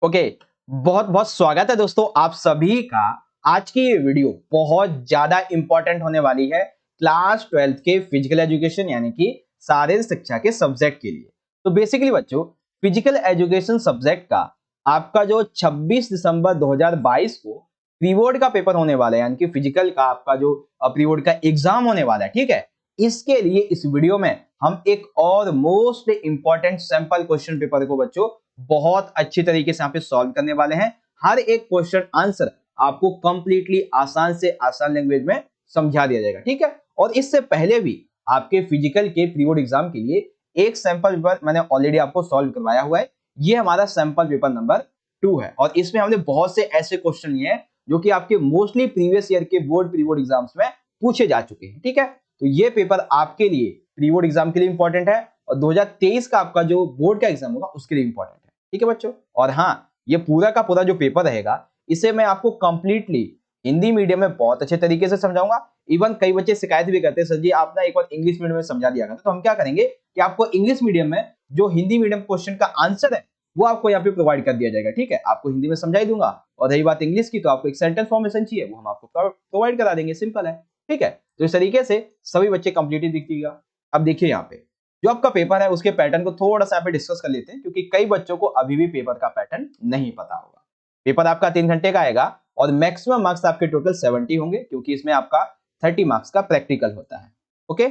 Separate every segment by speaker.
Speaker 1: Okay. बहुत बहुत स्वागत है दोस्तों आप सभी का। आज की ये वीडियो बहुत ज्यादा इंपॉर्टेंट होने वाली है क्लास 12 के फिजिकल एजुकेशन यानी कि शारीरिक शिक्षा के सब्जेक्ट के लिए। तो बेसिकली बच्चों, फिजिकल एजुकेशन सब्जेक्ट का आपका जो 26 दिसंबर 2022 को प्री बोर्ड का पेपर होने वाला है, यानी कि फिजिकल का आपका जो प्री बोर्ड का एग्जाम होने वाला है, ठीक है। इसके लिए इस वीडियो में हम एक और most important sample question paper को बच्चों बहुत अच्छी तरीके से यहाँ पे सॉल्व करने वाले हैं। हर एक क्वेश्चन आंसर आपको कंप्लीटली आसान से आसान लैंग्वेज में समझा दिया जाएगा, ठीक है। और इससे पहले भी आपके फिजिकल के प्री बोर्ड एग्जाम के लिए एक सैंपल पेपर मैंने ऑलरेडी आपको सॉल्व करवाया हुआ है। ये हमारा सैंपल पेपर नंबर 2 है और इसमें हमने बहुत से ऐसे क्वेश्चन लिए हैं जो कि आपके मोस्टली प्रीवियस ईयर के बोर्ड प्री बोर्ड एग्जाम्स में पूछे जा चुके हैं, ठीक है। तो ये पेपर आपके लिए प्री बोर्ड एग्जाम के लिए इंपॉर्टेंट है और 2023 का आपका जो बोर्ड का एग्जाम होगा उसके लिए इंपॉर्टेंट है, ठीक है बच्चों। और हाँ, ये पूरा का पूरा जो पेपर रहेगा इसे मैं आपको कंप्लीटली हिंदी मीडियम में बहुत अच्छे तरीके से समझाऊंगा। इवन कई बच्चे शिकायत भी करते हैं, सर जी आप ना एक बार इंग्लिश मीडियम में समझा दिया करते। तो हम क्या करेंगे कि आपको इंग्लिश मीडियम में जो हिंदी मीडियम क्वेश्चन का आंसर है वो आपको यहाँ पे प्रोवाइड कर दिया जाएगा, ठीक है। आपको हिंदी में समझा ही दूंगा और रही बात इंग्लिश की तो आपको एक सेंटेंस फॉर्मेशन चाहिए वो हम आपको प्रोवाइड करा देंगे, सिंपल है, ठीक है। तो इस तरीके से सभी बच्चे कंप्लीटली दिखिएगा। अब देखिए यहाँ पे जो आपका पेपर है उसके पैटर्न को थोड़ा सा यहाँ पे डिस्कस कर लेते हैं, क्योंकि कई बच्चों को अभी भी पेपर का पैटर्न नहीं पता होगा। पेपर आपका 3 घंटे का आएगा और मैक्सिमम मार्क्स आपके टोटल 70 होंगे, क्योंकि इसमें आपका 30 मार्क्स का प्रैक्टिकल होता है। ओके,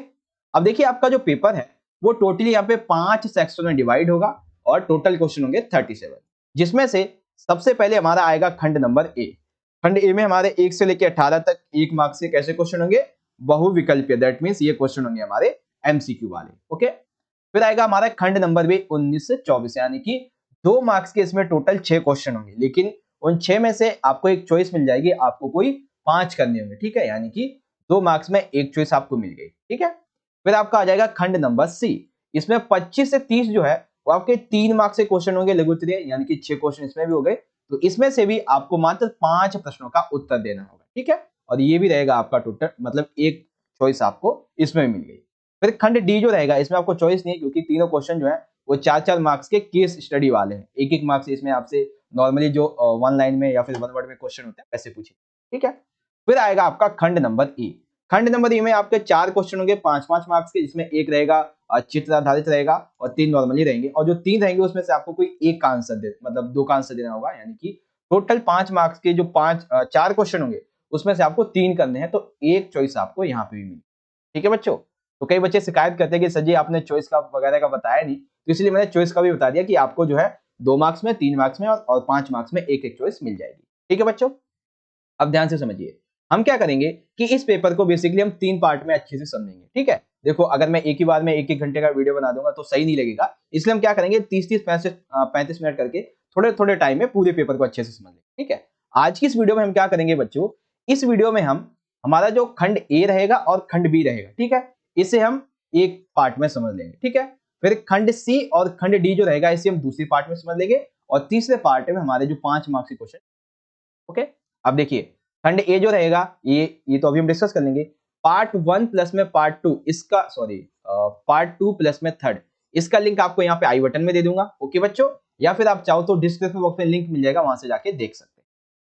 Speaker 1: अब देखिए आपका जो पेपर है वो टोटली यहाँ पे 5 सेक्शन में डिवाइड होगा और टोटल क्वेश्चन होंगे 37, जिसमें से सबसे पहले हमारा आएगा खंड नंबर ए। खंड ए में हमारे 1 से लेकर 18 तक 1 मार्क्स के कैसे क्वेश्चन होंगे, बहुविकल्पीय, दैट मींस ये क्वेश्चन होंगे हमारे एमसीक्यू वाले। ओके, फिर आएगा हमारा खंड नंबर बी 19 से 24, यानी कि 2 मार्क्स के इसमें टोटल 6 क्वेश्चन होंगे, लेकिन उन 6 में से आपको एक चॉइस मिल जाएगी, आपको कोई 5 करने होंगे, ठीक है। यानी कि 2 मार्क्स में एक चॉइस आपको मिल गई, ठीक है। फिर आपका आ जाएगा खंड नंबर सी। इसमें 25 से 30 जो है वो आपके 3 मार्क्स के क्वेश्चन होंगे लघुत्तरीय, यानी कि 6 क्वेश्चन इसमें भी हो गए। तो इसमें से भी आपको मात्र 5 प्रश्नों का उत्तर देना होगा, ठीक है। और ये भी रहेगा आपका टोटल, मतलब एक चॉइस आपको इसमें मिल गई। फिर खंड डी जो रहेगा इसमें आपको चॉइस नहीं है, क्योंकि तीनों क्वेश्चन जो है वो 4-4 मार्क्स के केस स्टडी वाले हैं। एक-एक मार्क्स इसमें आपसे नॉर्मली जो वन लाइन में या फिर वन वर्ड में क्वेश्चन होते हैं वैसे पूछे, ठीक है। फिर आएगा आपका खंड नंबर ई। खंड नंबर ई में आपके 4 क्वेश्चन होंगे 5-5 मार्क्स के, जिसमें एक रहेगा चित्र आधारित रहेगा और 3 नॉर्मली रहेंगे, और जो 3 रहेंगे उसमें से आपको कोई एक का आंसर दे, मतलब 2 का आंसर देना होगा। यानी कि टोटल 5 मार्क्स के जो 4 क्वेश्चन होंगे उसमें से आपको 3 करने हैं, तो एक चॉइस आपको यहाँ पे भी मिली, ठीक है बच्चों। तो कई बच्चे शिकायत करते हैं कि सर जी आपने चॉइस का वगैरह का बताया नहीं, तो इसलिए मैंने चॉइस का भी बता दिया कि आपको जो है 2 मार्क्स में, 3 मार्क्स में और 5 मार्क्स में एक एक चॉइस मिल जाएगी, ठीक है बच्चों। अब ध्यान से समझिए, हम क्या करेंगे कि इस पेपर को बेसिकली हम 3 पार्ट में अच्छे से समझेंगे, ठीक है। देखो अगर मैं एक ही बार में 1-1 घंटे का वीडियो बना दूंगा तो सही नहीं लगेगा, इसलिए हम क्या करेंगे 30-30 35 मिनट करके थोड़े थोड़े टाइम में पूरे पेपर को अच्छे से समझ लेंगे, ठीक है। आज की इस वीडियो में हम क्या करेंगे बच्चों, इस वीडियो में हम हमारा जो खंड ए रहेगा और खंड बी रहेगा, ठीक है, इसे हम एक पार्ट में समझ लेंगे, ठीक है। फिर खंड सी और खंड डी जो रहेगा इसे हम दूसरी पार्ट में समझ लेंगे और तीसरे पार्ट में हमारे जो 5 मार्क्स के क्वेश्चन। ओके, अब देखिए खंड ए जो रहेगा ये तो अभी हम डिस्कस कर लेंगे। पार्ट 1 प्लस में पार्ट 2 इसका, सॉरी पार्ट 2 प्लस में थर्ड, इसका लिंक आपको यहाँ पे आई बटन में दे दूंगा, ओके बच्चों, या फिर आप चाहो तो डिस्क्रिप्शन बॉक्स में लिंक मिल जाएगा, वहां से जाके देख सकते हैं।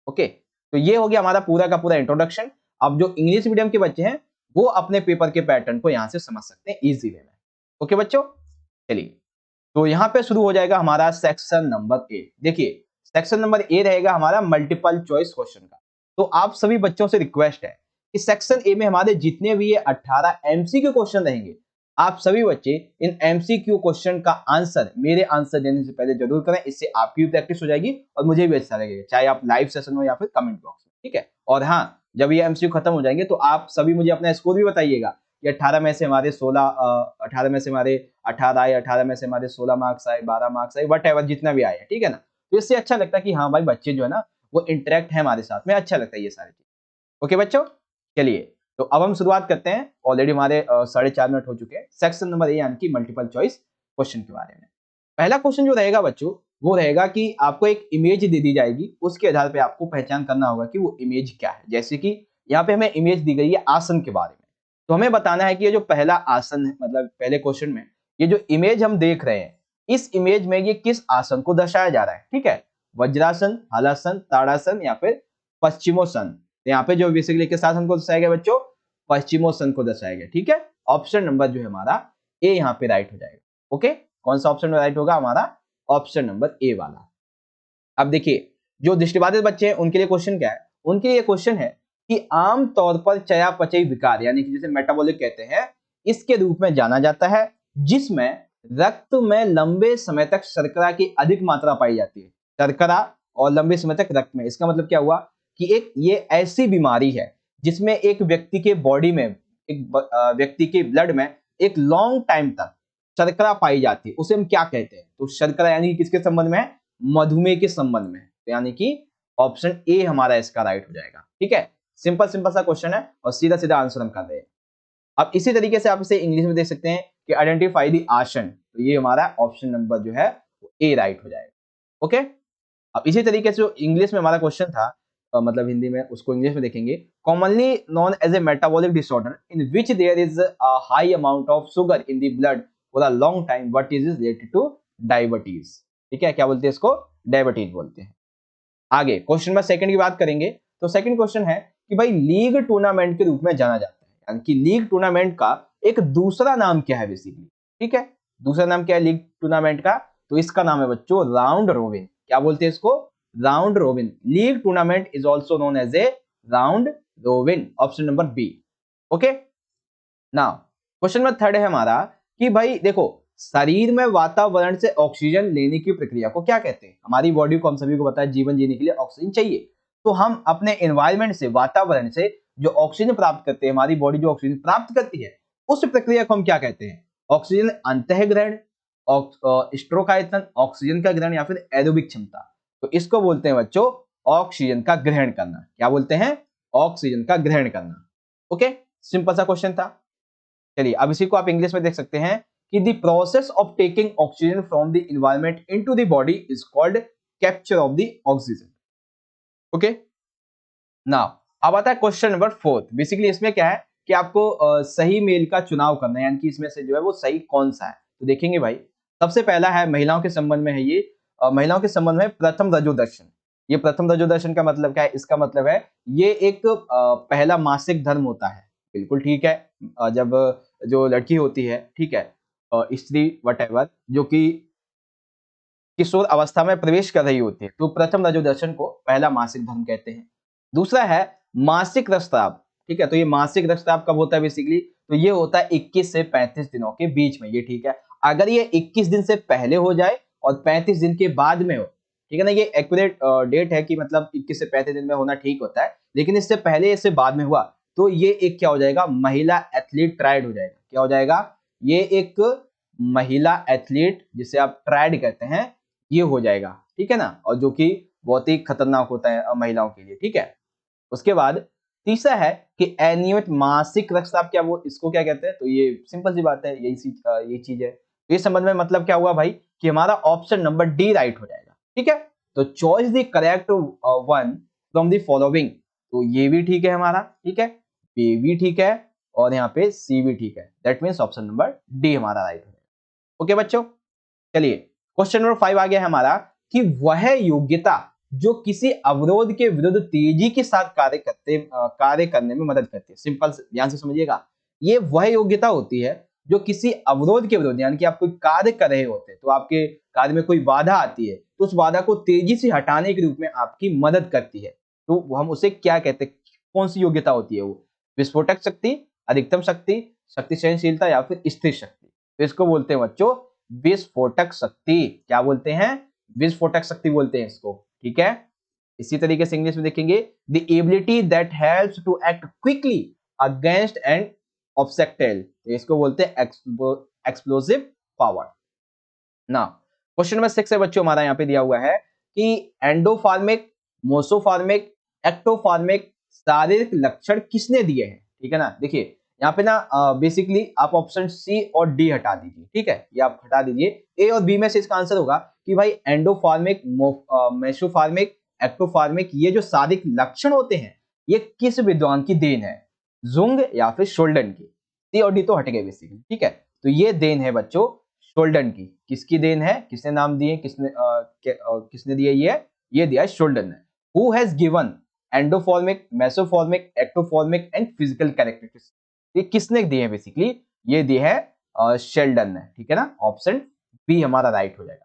Speaker 1: ओके, तो ये हो गया हमारा पूरा का पूरा इंट्रोडक्शन। अब जो इंग्लिश मीडियम के बच्चे हैं वो अपने पेपर के पैटर्न को यहाँ से समझ सकते हैं इजी वे में। ओके बच्चों, चलिए तो यहाँ पे शुरू हो जाएगा हमारा सेक्शन नंबर ए। देखिए सेक्शन नंबर ए रहेगा हमारा मल्टीपल चॉइस क्वेश्चन का। तो आप सभी बच्चों से रिक्वेस्ट है कि सेक्शन ए में हमारे जितने भी ये 18 एमसीक्यू क्वेश्चन रहेंगे, आप सभी बच्चे इन एमसीक्यू क्वेश्चन का आंसर मेरे आंसर देने से पहले जरूर करें। इससे आपकी भी प्रैक्टिस हो जाएगी और मुझे भी अच्छा लगेगा, चाहे आप लाइव सेशन हो या फिर कमेंट बॉक्स में, ठीक है। और हाँ, जब ये एमसीक्यू खत्म हो जाएंगे तो आप सभी मुझे अपना स्कोर भी बताइएगा कि 18 में से हमारे 16 18 में से हमारे 18 आए, 18 में से हमारे 16 मार्क्स आए, 12 मार्क्स आए, वट एवर जितना भी आए, ठीक है ना। तो इससे अच्छा लगता है कि हाँ भाई बच्चे जो है ना वो इंटरेक्ट है हमारे साथ में, अच्छा लगता है ये सारी चीज। ओके बच्चों, चलिए तो अब हम शुरुआत करते हैं। ऑलरेडी हमारे 4.5 मिनट हो चुके हैं सेक्शन नंबर ए यानी कि मल्टीपल चॉइस क्वेश्चन के बारे में। पहला क्वेश्चन जो रहेगा बच्चों वो रहेगा कि आपको एक इमेज दे दी जाएगी, उसके आधार पे आपको पहचान करना होगा कि वो इमेज क्या है। जैसे कि यहाँ पे हमें इमेज दी गई है आसन के बारे में, तो हमें बताना है कि ये जो पहला आसन है, मतलब पहले क्वेश्चन में ये जो इमेज हम देख रहे हैं, इस इमेज में ये किस आसन को दर्शाया जा रहा है, ठीक है। वज्रासन, हलासन, ताड़ासन या फिर पश्चिमोसन। यहाँ पे जो बेसिकली किस आसन को दर्शाया गया बच्चों, पश्चिमोसन को दर्शाया गया। ठीक है, ऑप्शन नंबर जो है हमारा ए यहाँ पे राइट हो जाएगा। ओके, कौन सा ऑप्शन राइट होगा हमारा, ऑप्शन नंबर ए वाला। अब देखिए जो दृष्टिबाधित बच्चे हैं उनके लिए क्वेश्चन क्या है, उनके लिए क्वेश्चन है कि आम तौर पर चयापचयी विकार यानी कि जिसे मेटाबॉलिक कहते हैं, इसके रूप में जाना जाता है, जिसमें रक्त में लंबे समय तक शर्करा की अधिक मात्रा पाई जाती है। शर्करा और लंबे समय तक रक्त में, इसका मतलब क्या हुआ कि एक ये ऐसी बीमारी है जिसमें एक व्यक्ति के बॉडी में, एक व्यक्ति के ब्लड में एक लॉन्ग टाइम तक शर्करा पाई जाती है, उसे हम क्या कहते हैं। तो शर्करा यानी किसके संबंध में है, मधुमेह के संबंध में, तो यानी कि ऑप्शन ए हमारा इसका राइट हो जाएगा। ठीक है, सिंपल सिंपल सा क्वेश्चन है और सीधा सीधा आंसर हम कर रहे हैं। अब इसी तरीके से आप इसे इंग्लिश में देख सकते हैं कि आइडेंटिफाई द आसन, तो ये हमारा ऑप्शन नंबर जो है वो ए राइट हो जाएगा। ओके, अब इसी तरीके से जो इंग्लिश में हमारा क्वेश्चन था, मतलब हिंदी में, उसको इंग्लिश में देखेंगे। Commonly known as a metabolic disorder in which there is a high amount of sugar in the blood for a long time, what is related to diabetes. ठीक है, क्या बोलते हैं इसको, डायबिटीज बोलते हैं। आगे क्वेश्चन नंबर सेकंड की बात करेंगे, तो सेकंड क्वेश्चन है कि भाई लीग टूर्नामेंट के रूप में जाना जाता है, यानी कि लीग टूर्नामेंट का एक दूसरा नाम क्या है बेसिकली। ठीक है, दूसरा नाम क्या है लीग टूर्नामेंट का, तो इसका नाम है बच्चों राउंड रोबिन। क्या बोलते हैं इसको, round robin. League tournament is also known as a round robin, option number B. Okay, now question number third है हमारा कि भाई देखो, शरीर में वातावरण से ऑक्सीजन लेने की प्रक्रिया को क्या कहते हैं। हमारी बॉडी को, हम सभी को पता है, जीवन जीने के लिए ऑक्सीजन चाहिए, तो हम अपने एनवायरनमेंट से, वातावरण से जो ऑक्सीजन प्राप्त करते हैं, हमारी बॉडी जो ऑक्सीजन प्राप्त करती है, उस प्रक्रिया को हम क्या कहते हैं, ऑक्सीजन अंतःग्रहण, स्ट्रोकायतन, ऑक्सीजन का ग्रहण या फिर एरोबिक क्षमता। तो इसको बोलते हैं बच्चों ऑक्सीजन का ग्रहण करना। क्या बोलते हैं, ऑक्सीजन का ग्रहण करना। ओके, सिंपल सा क्वेश्चन था। चलिए अब इसी को आप इंग्लिश में देख सकते हैं कि the process of taking oxygen from the environment into the body is called capture of the oxygen. Okay, now अब आता है क्वेश्चन नंबर फोर्थ। बेसिकली इसमें क्या है कि आपको सही मेल का चुनाव करना है, यानी कि इसमें से जो है वो सही कौन सा है। तो देखेंगे भाई, सबसे पहला है महिलाओं के संबंध में है ये, महिलाओं के संबंध में प्रथम रजोदर्शन। ये प्रथम रजोदर्शन का मतलब क्या है, इसका मतलब है ये एक पहला मासिक धर्म होता है। बिल्कुल ठीक है, जब जो लड़की होती है, ठीक है, स्त्री वटेवर, जो कि किशोर अवस्था में प्रवेश कर रही होती है, तो प्रथम रजोदर्शन को पहला मासिक धर्म कहते हैं। दूसरा है मासिक रक्तस्राव। ठीक है, तो ये मासिक रक्तस्राव कब होता है बेसिकली, तो ये होता है 21 से 35 दिनों के बीच में। ये ठीक है, अगर ये 21 दिन से पहले हो जाए और 35 दिन के बाद में हो, ठीक है ना, ये एक्यूरेट डेट है कि मतलब 21 से 35 दिन में होना ठीक होता है, लेकिन इससे पहले इससे बाद में हुआ तो ये एक क्या हो जाएगा, महिला एथलीट ट्रायड हो जाएगा। क्या हो जाएगा, ये एक महिला एथलीट जिसे आप ट्रायड कहते हैं, ये हो जाएगा। ठीक है ना, और जो कि बहुत ही खतरनाक होता है महिलाओं के लिए। ठीक है, उसके बाद तीसरा है कि अनियमित मासिक रक्तस्राव, क्या वो इसको क्या कहते हैं, तो ये सिंपल सी बात है, यही चीज है। तो इस संबंध में मतलब क्या हुआ भाई कि हमारा ऑप्शन नंबर डी राइट हो जाएगा। ठीक है, तो choice the correct one from the following, तो ये भी ठीक है हमारा, ठीक है, बी भी ठीक है और यहाँ पे सी भी ठीक है। That means option number D हमारा राइट हो जाएगा। ओके बच्चों, चलिए क्वेश्चन नंबर 5 आ गया है हमारा कि वह योग्यता जो किसी अवरोध के विरुद्ध तेजी के साथ कार्य करने में मदद करती है। सिंपल ध्यान से समझिएगा, ये वह योग्यता होती है जो किसी अवरोध के विरुद्ध, यानी कि आप कोई कार्य कर रहे होते हैं तो आपके कार्य में कोई बाधा आती है, तो उस बाधा को तेजी से हटाने के रूप में आपकी मदद करती है। तो हम उसे क्या कहते हैं, कौन सी योग्यता होती है वो, विस्फोटक शक्ति, अधिकतम शक्ति, शक्ति सहनशीलता या फिर स्थिर शक्ति। तो इसको बोलते हैं बच्चों विस्फोटक शक्ति। क्या बोलते हैं, विस्फोटक शक्ति बोलते हैं इसको। ठीक है, इसी तरीके से इंग्लिश में देखेंगे the ability that helps to act quickly against an obstacle, इसको बोलते हैं एक्सप्लोसिव पावर। ना क्वेश्चन नंबर 6 है बच्चों, हमारा यहाँ पे दिया हुआ है कि एंडोफार्मिक, मोसोफार्मिक, एक्टोफार्मिक शारीरिक लक्षण किसने दिए हैं। ठीक है ना, देखिए यहाँ पे ना बेसिकली आप ऑप्शन सी और डी हटा दीजिए। ठीक है, ये आप हटा दीजिए, ए और बी में से इसका आंसर होगा कि भाई एंडोफार्मिक, मेसोफार्मिक, एक्टोफार्मिक, ये जो शारीरिक लक्षण होते हैं ये किस विद्वान की देन है, जुंग या फिर शोल्डन की। सी और डी तो हट गए बेसिकली। ठीक है, तो ये देन है बच्चों शोल्डन की। किसकी देन है, किसने नाम दिए, किसने दिए, ये ये दिया है शोल्डन ने। Who has given endomorphic, mesomorphic, ectomorphic and physical characteristics, ये किसने दिए हैं बेसिकली, ये दिए है शेल्डन ने, ठीक है ना। ऑप्शन बी हमारा राइट हो जाएगा।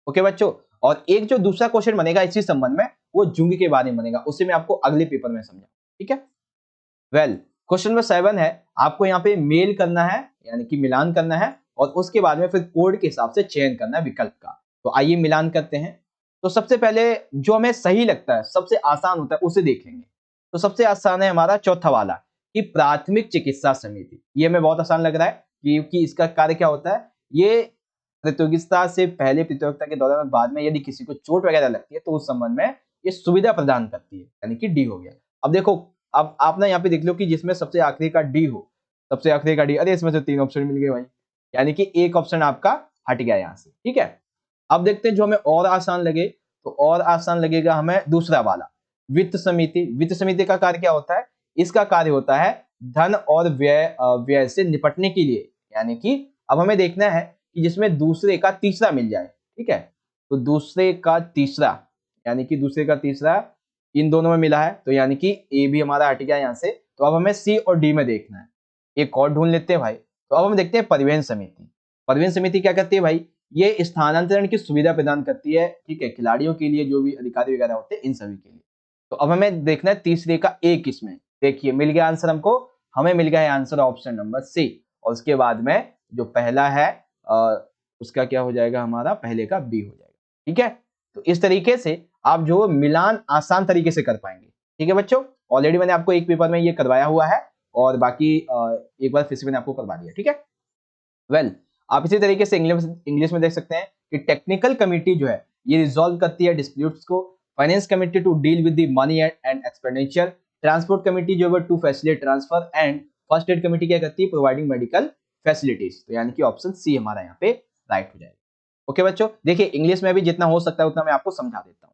Speaker 1: ओके बच्चों, और एक जो दूसरा क्वेश्चन बनेगा इसी संबंध में, वो जुंग के बारे में बनेगा, उसे मैं आपको अगले पेपर में समझाऊंगा, ठीक है। वेल, क्वेश्चन नंबर 7 है, आपको यहाँ पे मेल करना है, यानी कि मिलान करना है, और उसके बाद में फिर कोड के हिसाब से चयन करना है विकल्प का। तो आइए मिलान करते हैं। तो सबसे पहले जो हमें सही लगता है, सबसे आसान होता है, उसे देख लेंगे। तो सबसे आसान है हमारा चौथा वाला, कि प्राथमिक चिकित्सा समिति। ये हमें बहुत आसान लग रहा है, क्योंकि इसका कार्य क्या होता है, ये प्रतियोगिता से पहले, प्रतियोगिता के दौरान और बाद में यदि किसी को चोट वगैरह लगती है तो उस संबंध में ये सुविधा प्रदान करती है, यानी कि डी हो गया। अब देखो, अब आप ना यहाँ पे देख लो कि जिसमें सबसे आखिरी का डी हो, सबसे आखिरी का डी, अरे इसमें से 3 ऑप्शन मिल गए भाई, यानी कि एक ऑप्शन आपका हट गया यहाँ से, ठीक है। अब देखते हैं जो हमें और आसान लगे, तो और आसान लगेगा हमें दूसरा वाला, वित्त समिति। वित्त समिति का कार्य क्या होता है, इसका कार्य होता है धन और व्यय से निपटने के लिए, यानी कि अब हमें देखना है कि जिसमें दूसरे का तीसरा मिल जाए, ठीक है। तो दूसरे का तीसरा, यानी कि दूसरे का तीसरा इन दोनों में मिला है, तो यानी कि ए भी हमारा हट गया यहाँ से। तो अब हमें सी और डी में देखना है, एक और ढूंढ लेते हैं भाई। तो अब हम देखते हैं परिवहन समिति। परिवहन समिति क्या करती है भाई, ये स्थानांतरण की सुविधा प्रदान करती है, ठीक है, खिलाड़ियों के लिए, जो भी अधिकारी वगैरह होते हैं इन सभी के लिए। तो अब हमें देखना है तीसरे का ए किसमें, देखिए मिल गया आंसर हमको, हमें मिल गया है आंसर ऑप्शन नंबर सी। और उसके बाद में जो पहला है उसका क्या हो जाएगा, हमारा पहले का बी हो जाएगा, ठीक है। तो इस तरीके से आप जो मिलान आसान तरीके से कर पाएंगे, ठीक है बच्चों। ऑलरेडी मैंने आपको एक पेपर में ये करवाया हुआ है, और बाकी एक बार फिर से मैंने आपको करवा दिया, ठीक है। वेल, आप इसी तरीके से इंग्लिश में देख सकते हैं कि टेक्निकल कमिटी जो है ये रिजॉल्व करती है डिस्प्यूट्स को, finance committee to deal with the money and expenditure, transport committee जो है to facilitate transfer, and first aid committee क्या करती है, प्रोवाइडिंग मेडिकल फैसिलिटीज। तो यानी कि ऑप्शन सी हमारा यहाँ पे राइट हो जाएगा। ओके बच्चों, देखिए इंग्लिश में भी जितना हो सकता है उतना मैं आपको समझा देता हूँ।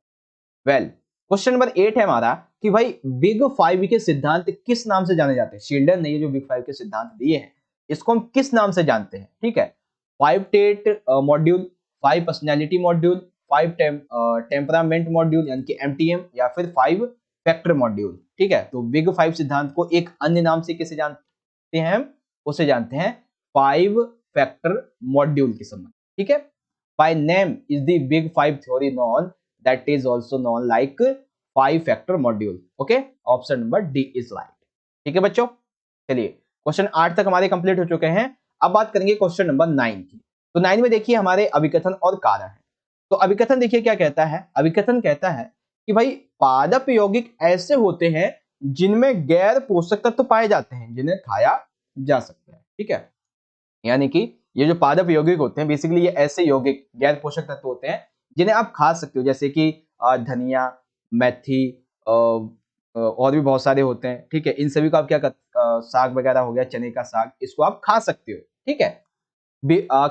Speaker 1: वेल, क्वेश्चन नंबर 8 है हमारा कि भाई बिग 5 के सिद्धांत किस नाम से जाने जाते हैं। शील्डन ने ये जो बिग 5 के सिद्धांत दिए हैं, इसको हम किस नाम से जानते हैं, ठीक है। 5 टेट module, 5 personality module, 5 temperament module यानी कि एमटीएम, या फिर 5 फैक्टर मॉड्यूल, ठीक है। तो बिग 5 सिद्धांत को एक अन्य नाम से किसे जानते हैं हम, उसे जानते हैं 5 फैक्टर मॉड्यूल के संबंध, ठीक है। By name is the big 5 theory known, that is also known like 5 factor module. Okay, option number D is right. ठीक है बच्चों, चलिए क्वेश्चन 8 तक हमारे कंप्लीट हो चुके हैं। अब बात करेंगे क्वेश्चन नंबर 9 की। तो 9 में देखिए हमारे अभिकथन और कारण है। तो अभिकथन देखिए क्या कहता है, अभिकथन कहता है कि भाई पादप यौगिक ऐसे होते हैं जिनमें गैर पोषक तत्व पाए जाते हैं, जिन्हें खाया जा सकता है, ठीक है। यानी कि ये जो पादप यौगिक होते हैं बेसिकली ये ऐसे यौगिक गैर पोषक तत्व होते हैं जिन्हें आप खा सकते हो, जैसे कि धनिया, मेथी, और भी बहुत सारे होते हैं, ठीक है। इन सभी को आप क्या साग वगैरह हो गया, चने का साग, इसको आप खा सकते हो, ठीक है।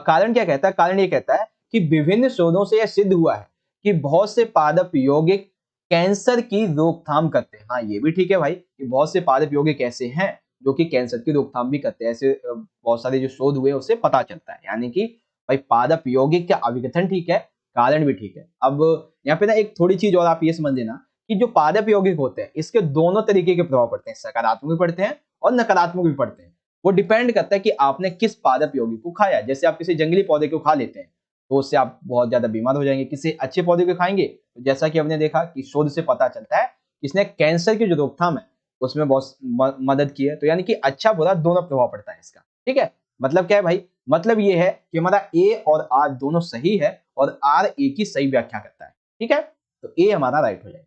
Speaker 1: कारण क्या कहता है, कारण ये कहता है कि विभिन्न शोधों से यह सिद्ध हुआ है कि बहुत से पादप यौगिक कैंसर की रोकथाम करते हैं। हाँ ये भी ठीक है भाई, कि बहुत से पादप यौगिक ऐसे हैं जो कि कैंसर की रोकथाम भी करते हैं, ऐसे बहुत सारे जो शोध हुए उससे पता चलता है। यानी कि भाई पादप यौगिक का अभिकथन ठीक है, कारण भी ठीक है। अब यहाँ पे ना एक थोड़ी चीज और आप ये समझ लेना कि जो पादप यौगिक होते हैं इसके दोनों तरीके के प्रभाव पड़ते हैं, सकारात्मक भी पड़ते हैं और नकारात्मक भी पड़ते हैं। वो डिपेंड करता है कि आपने किस पादप यौगिक को खाया। जैसे आप किसी जंगली पौधे को खा लेते हैं तो उससे आप बहुत ज्यादा बीमार हो जाएंगे, किसी अच्छे पौधे को खाएंगे तो जैसा कि हमने देखा कि शोध से पता चलता है इसने कैंसर की जो रोकथाम है उसमें बहुत मदद की है। तो यानी कि अच्छा बुरा दोनों प्रभाव पड़ता है इसका, ठीक है। मतलब क्या है भाई, मतलब ये है कि हमारा ए और आर दोनों सही है और आर ए की सही व्याख्या करता है, ठीक है। तो ए हमारा राइट हो जाएगा।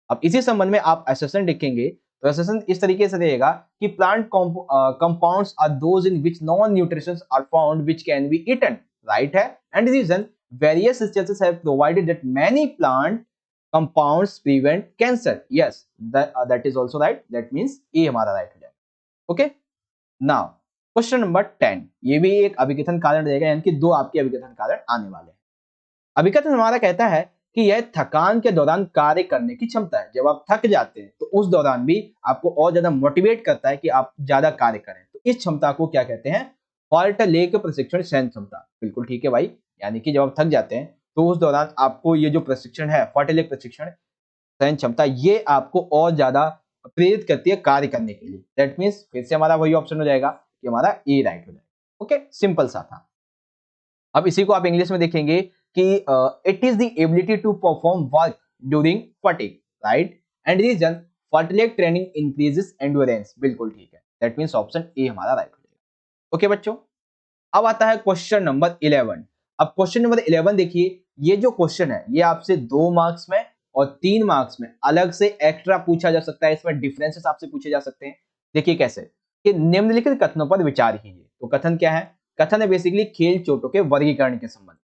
Speaker 1: अब इसी संबंध में आप एसेशन लिखेंगे तो एसेशन इस तरीके से रहेगा कि plant compounds are those in which non nutrients are found which can be eaten, right है। And reason various researches have provided that many plant compounds prevent cancer, yes, that is also right, that means A हमारा right हो जाएगा। Okay, now question number 10, ये भी एक अभिकथन कारण रहेगा, यानी कि दो आपके अभिकथन कारण आने वाले हैं। अभिकथन हमारा कहता है कि यह थकान के दौरान कार्य करने की क्षमता है। जब आप थक जाते हैं तो उस दौरान भी आपको और ज्यादा मोटिवेट करता है कि आप ज्यादा कार्य करें। तो इस क्षमता को क्या कहते हैं, फॉल्ट लेक प्रशिक्षण सहन क्षमता। बिल्कुल ठीक है भाई, यानी कि जब आप थक जाते हैं तो उस दौरान आपको ये जो प्रशिक्षण है, फर्टिलिक प्रशिक्षण, सहन क्षमता, ये आपको और ज्यादा प्रेरित करती है कार्य करने के लिए। दैट मीन्स फिर से हमारा वही ऑप्शन हो जाएगा कि हमारा ए राइट हो जाएगा। ओके, सिंपल सा था। अब इसी को आप इंग्लिश में देखेंगे कि it is the ability to perform work during fatigue, right, and reason fartlek training increases endurance. बिल्कुल ठीक है, दैट मीन्स ऑप्शन ए हमारा राइट हो जाएगा। ओके बच्चों, अब आता है क्वेश्चन नंबर 11। अब क्वेश्चन नंबर 11 देखिए, ये जो क्वेश्चन है ये आपसे 2 मार्क्स में और 3 मार्क्स में अलग से एक्स्ट्रा पूछा जा सकता है, इसमें डिफरेंसेस आपसे पूछे जा सकते हैं। देखिए कैसे, कि निम्नलिखित कथनों पर विचार कीजिए। तो कथन क्या है? कथन है बेसिकली खेल चोटों के वर्गीकरण के संबंध।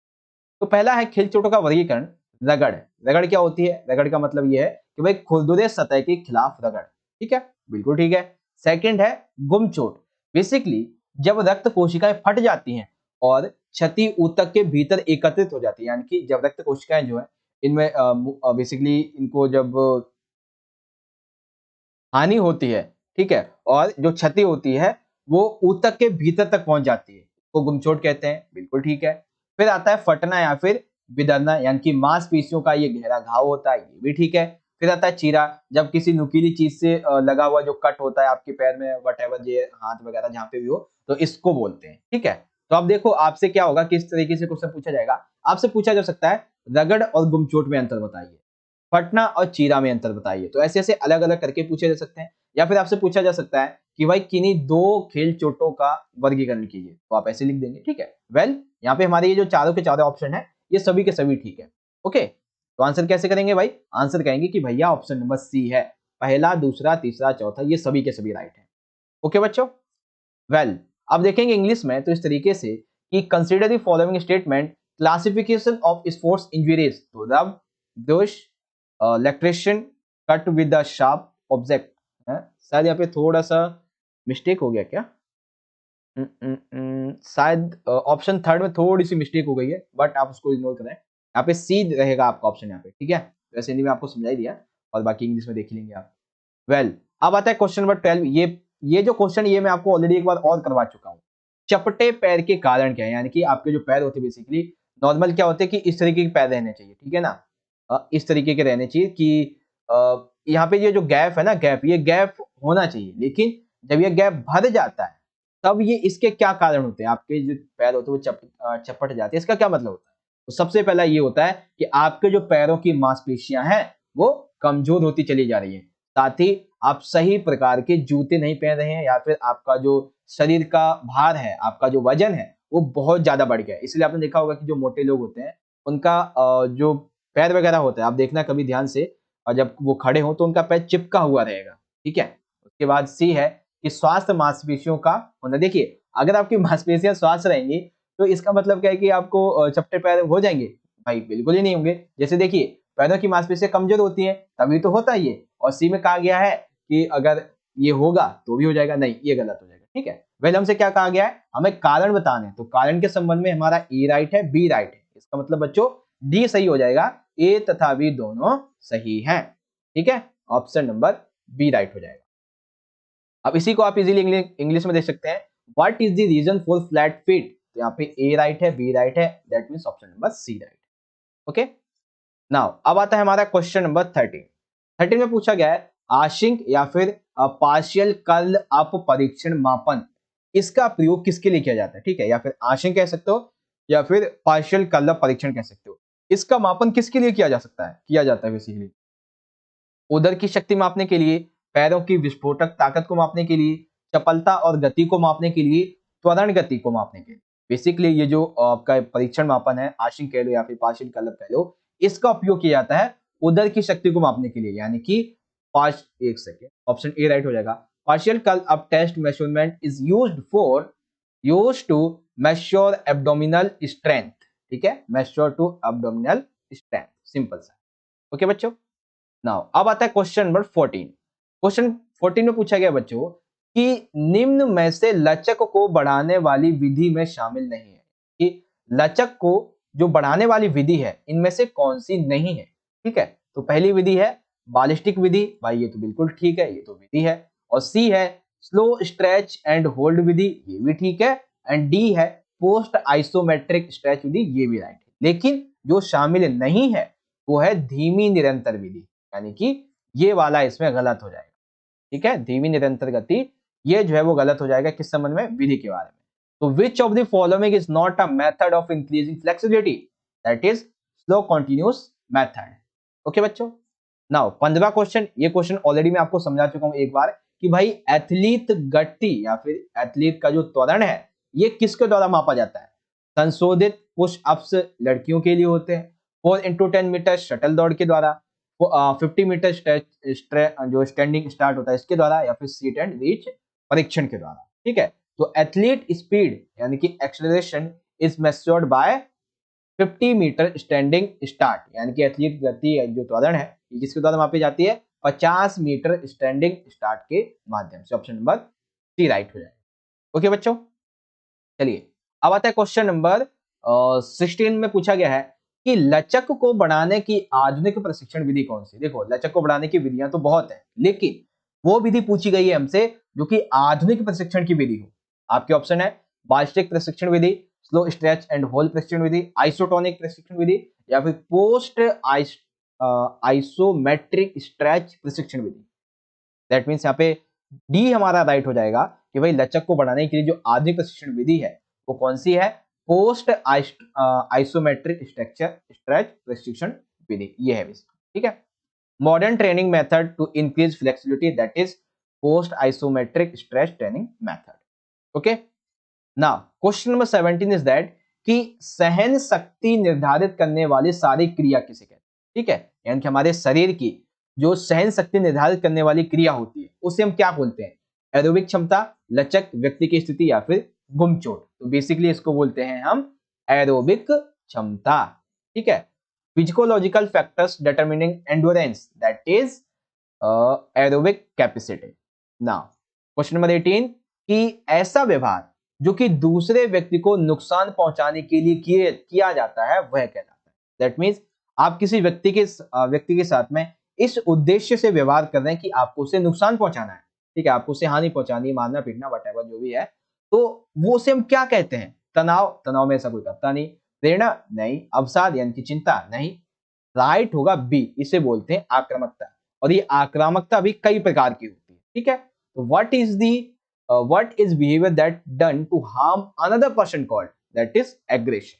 Speaker 1: तो पहला है खेल चोटों का वर्गीकरण, रगड़। रगड़ क्या होती है? रगड़ का मतलब यह है कि भाई खुरदुरे सतह के खिलाफ रगड़, ठीक है, बिल्कुल ठीक है। सेकंड है गुम चोट, बेसिकली जब रक्त कोशिकाएं फट जाती हैं और क्षति ऊतक के भीतर एकत्रित हो जाती है, यानी कि जब रक्त कोशिकाएं जो है इनमें बेसिकली इनको जब हानि होती है, ठीक है, और जो क्षति होती है वो ऊतक के भीतर तक पहुंच जाती है, वो गुमचोट कहते हैं, बिल्कुल ठीक है। फिर आता है फटना या फिर बिदरना, यानी कि मांसपेशियों का ये गहरा घाव होता है, ये भी ठीक है। फिर आता है चीरा, जब किसी नुकीली चीज से लगा हुआ जो कट होता है आपके पैर में, वटेवर, ये हाथ वगैरह जहां पे भी हो, तो इसको बोलते हैं, ठीक है। तो अब देखो आपसे क्या होगा, किस तरीके से क्वेश्चन पूछा जाएगा। आपसे पूछा जा सकता है रगड़ और गुमचोट में अंतर बताइए, फटना और चीरा में अंतर बताइए। तो ऐसे ऐसे अलग अलग करके पूछे जा सकते हैं। या फिर आपसे पूछा जा सकता है कि भाई किन्हीं 2 खेल चोटों का वर्गीकरण कीजिए, तो आप ऐसे लिख देंगे, ठीक है। वेल, यहाँ पे हमारे ये जो चारों के चारों ऑप्शन है ये सभी के सभी ठीक है। ओके, तो आंसर कैसे करेंगे भाई? आंसर कहेंगे कि भैया ऑप्शन नंबर सी है, पहला, दूसरा, तीसरा, चौथा, ये सभी के सभी राइट है। ओके बच्चों, वेल, अब देखेंगे इंग्लिश में तो इस तरीके से कि consider the following statement, classification of sports injuries, तो रब, brush, electrician, cut with the sharp object है। शायद यहाँ पे थोड़ा सा मिस्टेक हो गया क्या? शायद ऑप्शन थर्ड में थोड़ी सी मिस्टेक हो गई है, बट आप उसको इग्नोर करें। यहाँ पे सी रहेगा आपका ऑप्शन यहाँ पे, ठीक है। वैसे हिंदी में आपको समझा ही दिया और बाकी इंग्लिश में देख ही लेंगे आप। वेल, अब आता है क्वेश्चन नंबर 12। ये जो क्वेश्चन ये मैं आपको ऑलरेडी एक बार और करवा चुका हूँ। चपटे पैर के कारण क्या है? यानी कि आपके जो पैर होते हैं बेसिकली नॉर्मल क्या होते हैं कि इस तरीके के पैर रहने चाहिए, ठीक है ना, इस तरीके के रहने चाहिए कि यहाँ पे ये जो गैप है ना, ये गैप होना चाहिए। लेकिन जब ये गैप भर जाता है तब ये इसके क्या कारण होते हैं? आपके जो पैर होते हैं वो चपट जाते हैं, इसका क्या मतलब होता है? तो सबसे पहला ये होता है कि आपके जो पैरों की मांसपेशियां हैं वो कमजोर होती चली जा रही है। साथ ही आप सही प्रकार के जूते नहीं पहन रहे हैं, या फिर आपका जो शरीर का भार है, आपका जो वजन है वो बहुत ज्यादा बढ़ गया है। इसलिए आपने देखा होगा कि जो मोटे लोग होते हैं उनका जो पैर वगैरह होता है, आप देखना कभी ध्यान से, और जब वो खड़े हो तो उनका पैर चिपका हुआ रहेगा, ठीक है। उसके बाद सी है कि स्वास्थ्य मांसपेशियों का होना। देखिए, अगर आपकी मांसपेशियां स्वास्थ्य रहेंगी तो इसका मतलब क्या है कि आपको चपटे पैर हो जाएंगे? भाई बिल्कुल ही नहीं होंगे। जैसे देखिए, पैरों की मांसपेशियां कमजोर होती हैं तभी तो होता है ये, और सी में कहा गया है कि अगर ये होगा तो भी हो जाएगा, नहीं ये गलत हो जाएगा, ठीक है। वेल, हमसे क्या कहा गया है? हमें कारण बताने हैं, तो कारण के संबंध में हमारा ए राइट है, बी राइट है, इसका मतलब बच्चों डी सही हो जाएगा, ए तथा बी दोनों सही हैं, ठीक है। ऑप्शन नंबर बी राइट हो जाएगा। अब इसी को आप इजीली इंग्लिश में देख सकते हैं, what is the reason for flat feet? तो यहाँ पे ए राइट है, बी राइट है, that means option number C right. Okay, now अब आता है हमारा क्वेश्चन नंबर 13। 13 में पूछा गया है आंशिक या फिर पार्शियल कर्ल अप परीक्षण मापन, इसका प्रयोग किसके लिए किया जाता है? ठीक है, या फिर आंशिक कह सकते हो या फिर पार्शियल कर्ल अप परीक्षण कह सकते हो। इसका मापन किसके लिए किया जा सकता है, किया जाता है बेसिकली? उदर की शक्ति मापने के लिए, पैरों की विस्फोटक ताकत को मापने के लिए, चपलता और गति को मापने के लिए, त्वरण गति को मापने के लिए। बेसिकली ये जो आपका परीक्षण मापन है, आंशिक कह लो या फिर पार्शियल कर्ल कह लो, इसका उपयोग किया जाता है उदर की शक्ति को मापने के लिए, यानी कि पांच, एक सेकेंड, ऑप्शन ए राइट हो जाएगा। Partial curl up test measurement is used to measure abdominal strength, ठीक है, measure to abdominal strength, simple सा। ओके बच्चों, नाउ अब आता है क्वेश्चन नंबर 14। क्वेश्चन 14 में पूछा गया बच्चों कि निम्न में से लचक को बढ़ाने वाली विधि में शामिल नहीं है, कि लचक को जो बढ़ाने वाली विधि है इनमें से कौन सी नहीं है, ठीक है। तो पहली विधि है बालिस्टिक विधि, भाई ये तो बिल्कुल ठीक है, ये तो विधि है। और सी है स्लो स्ट्रेच एंड होल्ड विधि, ये भी ठीक है। एंड डी है पोस्ट आइसोमेट्रिक स्ट्रेच विधि, ये भी राइट है। लेकिन जो शामिल नहीं है वो है धीमी निरंतर विधि, यानी कि ये वाला इसमें गलत हो जाएगा। ठीक है, धीमी निरंतर गति ये जो है वो गलत हो जाएगा किस संबंध में, विधि के बारे में। तो which of the following is not a method of increasing flexibility, that is slow continuous method. Okay बच्चों, नाउ 15वां क्वेश्चन, ये क्वेश्चन ऑलरेडी मैं आपको समझा चुका हूं एक बार कि भाई एथलीट गति या फिर एथलीट का जो त्वरण है ये किसके द्वारा मापा जाता है। संशोधित पुश अप्स लड़कियों के लिए होते हैं, 4x10 मीटर शटल दौड़ के द्वारा, 50 मीटर जो स्टैंडिंग स्टार्ट होता है इसके द्वारा, या फिर सीट एंड रीच परीक्षण के द्वारा। ठीक है, तो एथलीट स्पीड यानी कि acceleration is measured by 50 metre standing start, यानी कि एथलीट गति जो त्वरण है ये किसके द्वारा मापी जाती है, 50 मीटर स्टैंडिंग स्टार्ट के माध्यम से। ऑप्शन नंबर सी राइट हो जाएगा। ओके बच्चों, चलिए अब आता है क्वेश्चन नंबर 16 में पूछा गया है कि लचक को बढ़ाने की आधुनिक प्रशिक्षण विधि कौन सी। देखो लचक को बढ़ाने की विधियां तो बहुत है, लेकिन वो विधि पूछी गई है हमसे जो कि आधुनिक प्रशिक्षण की विधि हो। आपके ऑप्शन है बाल्स्टिक प्रशिक्षण विधि, स्लो स्ट्रेच एंड होल्ड प्रशिक्षण विधि, आइसोटोनिक प्रशिक्षण विधि, या फिर पोस्ट आइसोमेट्रिक स्ट्रेच प्रशिक्षण विधि। दैट मीन्स यहाँ पे डी हमारा राइट हो जाएगा कि भाई लचक को बढ़ाने के लिए जो आधुनिक प्रशिक्षण विधि है वो कौन सी है, पोस्ट आइसोमेट्रिक स्ट्रेच प्रशिक्षण विधि, ये है। ठीक है, modern training method to increase flexibility, that is post isometric stretch training method. Okay, now question number 17 is that कि सहन शक्ति निर्धारित करने वाली सारी क्रिया किसे कहते हैं। ठीक है, यानी कि हमारे शरीर की जो सहन शक्ति निर्धारित करने वाली क्रिया होती है उसे हम क्या बोलते हैं, एरोबिक क्षमता, लचक, व्यक्ति की स्थिति, या फिर गुमचोट। तो बेसिकली इसको बोलते हैं हम एरोबिक क्षमता। ठीक है, physiological factors determining endurance, that is aerobic capacity. Now question number 18 कि ऐसा व्यवहार जो कि दूसरे व्यक्ति को नुकसान पहुंचाने के लिए किया जाता है वह कहलाता है। दैट मीन्स आप किसी व्यक्ति के साथ में इस उद्देश्य से व्यवहार कर रहे हैं कि आपको उसे नुकसान पहुंचाना है। ठीक है, आपको उसे हानि पहुंचानी, मारना पीटना व्हाटएवर जो भी है, तो वो उसे हम क्या कहते हैं, तनाव में ऐसा कोई करता नहीं, प्रेरणा नहीं, अवसाद यानी कि चिंता नहीं, राइट होगा बी, इसे बोलते हैं आक्रामकता। और ये आक्रामकता भी कई प्रकार की होती है। ठीक है, तो what is behavior that done to harm another person called, that is aggression।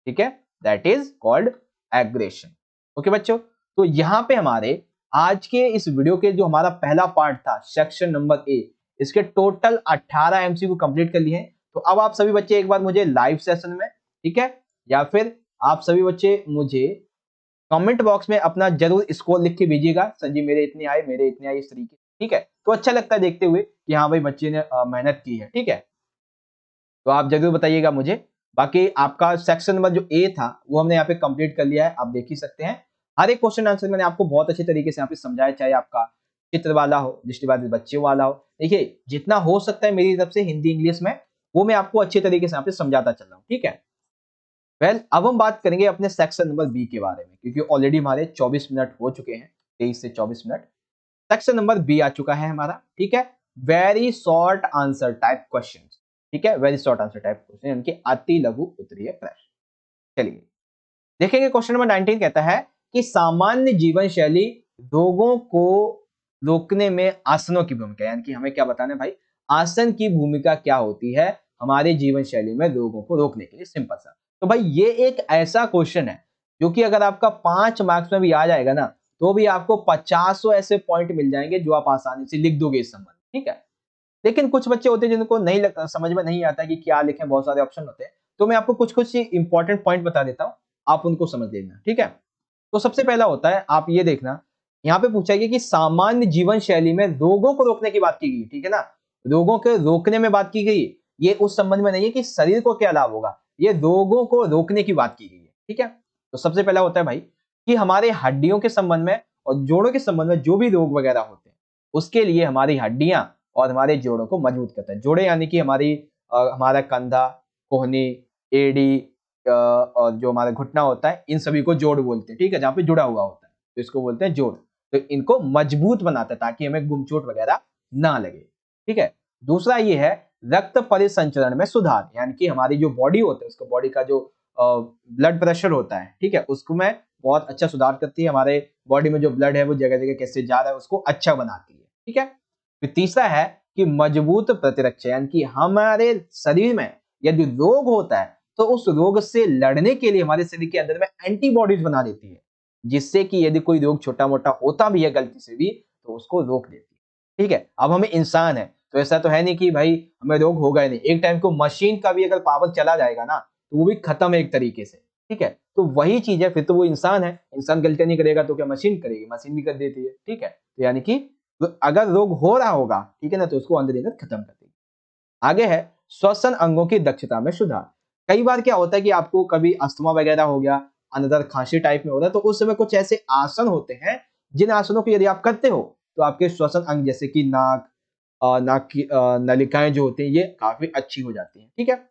Speaker 1: ठीक है, that is called aggression। Okay बच्चों, तो यहां पे हमारे आज के इस वीडियो के जो हमारा पहला पार्ट था सेक्शन नंबर ए, इसके टोटल 18 एमसीक्यू कंप्लीट कर लिए हैं। तो अब आप सभी बच्चे एक बार मुझे लाइव सेशन में, ठीक है, या फिर आप सभी बच्चे मुझे कमेंट बॉक्स में अपना जरूर स्कोर लिख के भेजिएगा, सर जी मेरे इतने आए, मेरे इतने आए, इस तरीके। ठीक है, तो अच्छा लगता है देखते हुए कि हाँ भाई बच्चे ने मेहनत की है। ठीक है, तो आप जरूर बताइएगा मुझे। बाकी आपका सेक्शन नंबर जो ए था वो हमने यहाँ पे कंप्लीट कर लिया है, आप देख ही सकते हैं। हर एक क्वेश्चन आंसर मैंने आपको बहुत अच्छे तरीके से यहाँ पे समझाया, चाहे आपका चित्र वाला हो, दृष्टिबाधित बच्चे वाला हो। देखिए जितना हो सकता है मेरी तरफ से हिंदी इंग्लिश में वो मैं आपको अच्छे तरीके से यहाँ पे समझाता चल रहा हूँ। ठीक है, वेल अब हम बात करेंगे अपने सेक्शन नंबर बी के बारे में, क्योंकि ऑलरेडी हमारे 24 मिनट हो चुके हैं, 23 से 24 मिनट। सेक्शन नंबर बी आ चुका है हमारा। ठीक है, very short answer type question. ठीक है, very short answer type question, यानी कि अति लघु उत्तरीय प्रश्न। चलिए देखेंगे, क्वेश्चन नंबर 19 कहता है कि सामान्य जीवन शैली रोगों को रोकने में आसनों की भूमिका, यानी कि हमें क्या बताना है भाई, आसन की भूमिका क्या होती है हमारे जीवन शैली में रोगों को रोकने के लिए। सिंपल सा, तो भाई ये एक ऐसा क्वेश्चन है जो कि अगर आपका 5 मार्क्स में भी आ जाएगा ना तो भी आपको 50 ऐसे पॉइंट मिल जाएंगे जो आप आसानी से लिख दोगे इस संबंध। ठीक है, लेकिन कुछ बच्चे होते हैं जिनको नहीं समझ में नहीं आता कि क्या लिखें, बहुत सारे ऑप्शन होते हैं, तो मैं आपको कुछ कुछ इंपॉर्टेंट पॉइंट बता देता हूं, आप उनको समझ लेना। ठीक है, तो सबसे पहला होता है, आप ये देखना, यहाँ पे पूछा गया कि सामान्य जीवन शैली में रोगों को रोकने की बात की गई। ठीक है ना, रोगों के रोकने में बात की गई, ये उस संबंध में नहीं है कि शरीर को क्या लाभ होगा, ये रोगों को रोकने की बात की गई है। ठीक है, तो सबसे पहला होता है भाई कि हमारे हड्डियों के संबंध में और जोड़ों के संबंध में जो भी रोग वगैरह होते हैं उसके लिए हमारी हड्डियां और हमारे जोड़ों को मजबूत करता है। जोड़े यानी कि हमारा कंधा, कोहनी, एड़ी और जो हमारा घुटना होता है, इन सभी को जोड़ बोलते हैं। ठीक है, जहाँ पे जुड़ा हुआ होता है तो इसको बोलते हैं जोड़। तो इनको मजबूत बनाता है ताकि हमें गुमचोट वगैरह ना लगे। ठीक है, दूसरा ये है रक्त परिसंचरण में सुधार, यानी कि हमारी जो बॉडी होता है उसका बॉडी का जो ब्लड प्रेशर होता है, ठीक है, उसको में बहुत अच्छा सुधार करती है। हमारे बॉडी में जो ब्लड है वो जगह जगह कैसे जा रहा है उसको अच्छा बनाती है, ठीक है। फिर तीसरा है कि मजबूत प्रतिरक्षा, यानी कि हमारे शरीर में यदि रोग होता है तो उस रोग से लड़ने के लिए हमारे शरीर के अंदर में एंटीबॉडीज बना देती है, जिससे कि यदि कोई रोग छोटा मोटा होता भी है गलती से भी तो उसको रोक देती है, ठीक है। अब हमें इंसान है तो ऐसा तो है नहीं कि भाई हमें रोग होगा ही नहीं, एक टाइम को मशीन का भी अगर पावर चला जाएगा ना तो वो भी खत्म है एक तरीके से, ठीक है। तो वही चीज है, फिर तो वो इंसान है, इंसान गलतियां नहीं करेगा तो क्या मशीन करेगी, मशीन भी कर देती है, ठीक है। तो यानी कि अगर रोग हो रहा होगा, ठीक है ना, तो उसको अंदर ही अंदर खत्म कर देगी। आगे है श्वसन अंगों की दक्षता में सुधार। कई बार क्या होता है कि आपको कभी अस्थमा वगैरह हो गया, अंदर खांसी टाइप में हो रहा है, तो उस समय कुछ ऐसे आसन होते हैं जिन आसनों को यदि आप करते हो तो आपके श्वसन अंग जैसे कि नाक, नाक की नलिकाएं जो होती हैं ये काफी अच्छी हो जाती हैं, ठीक है।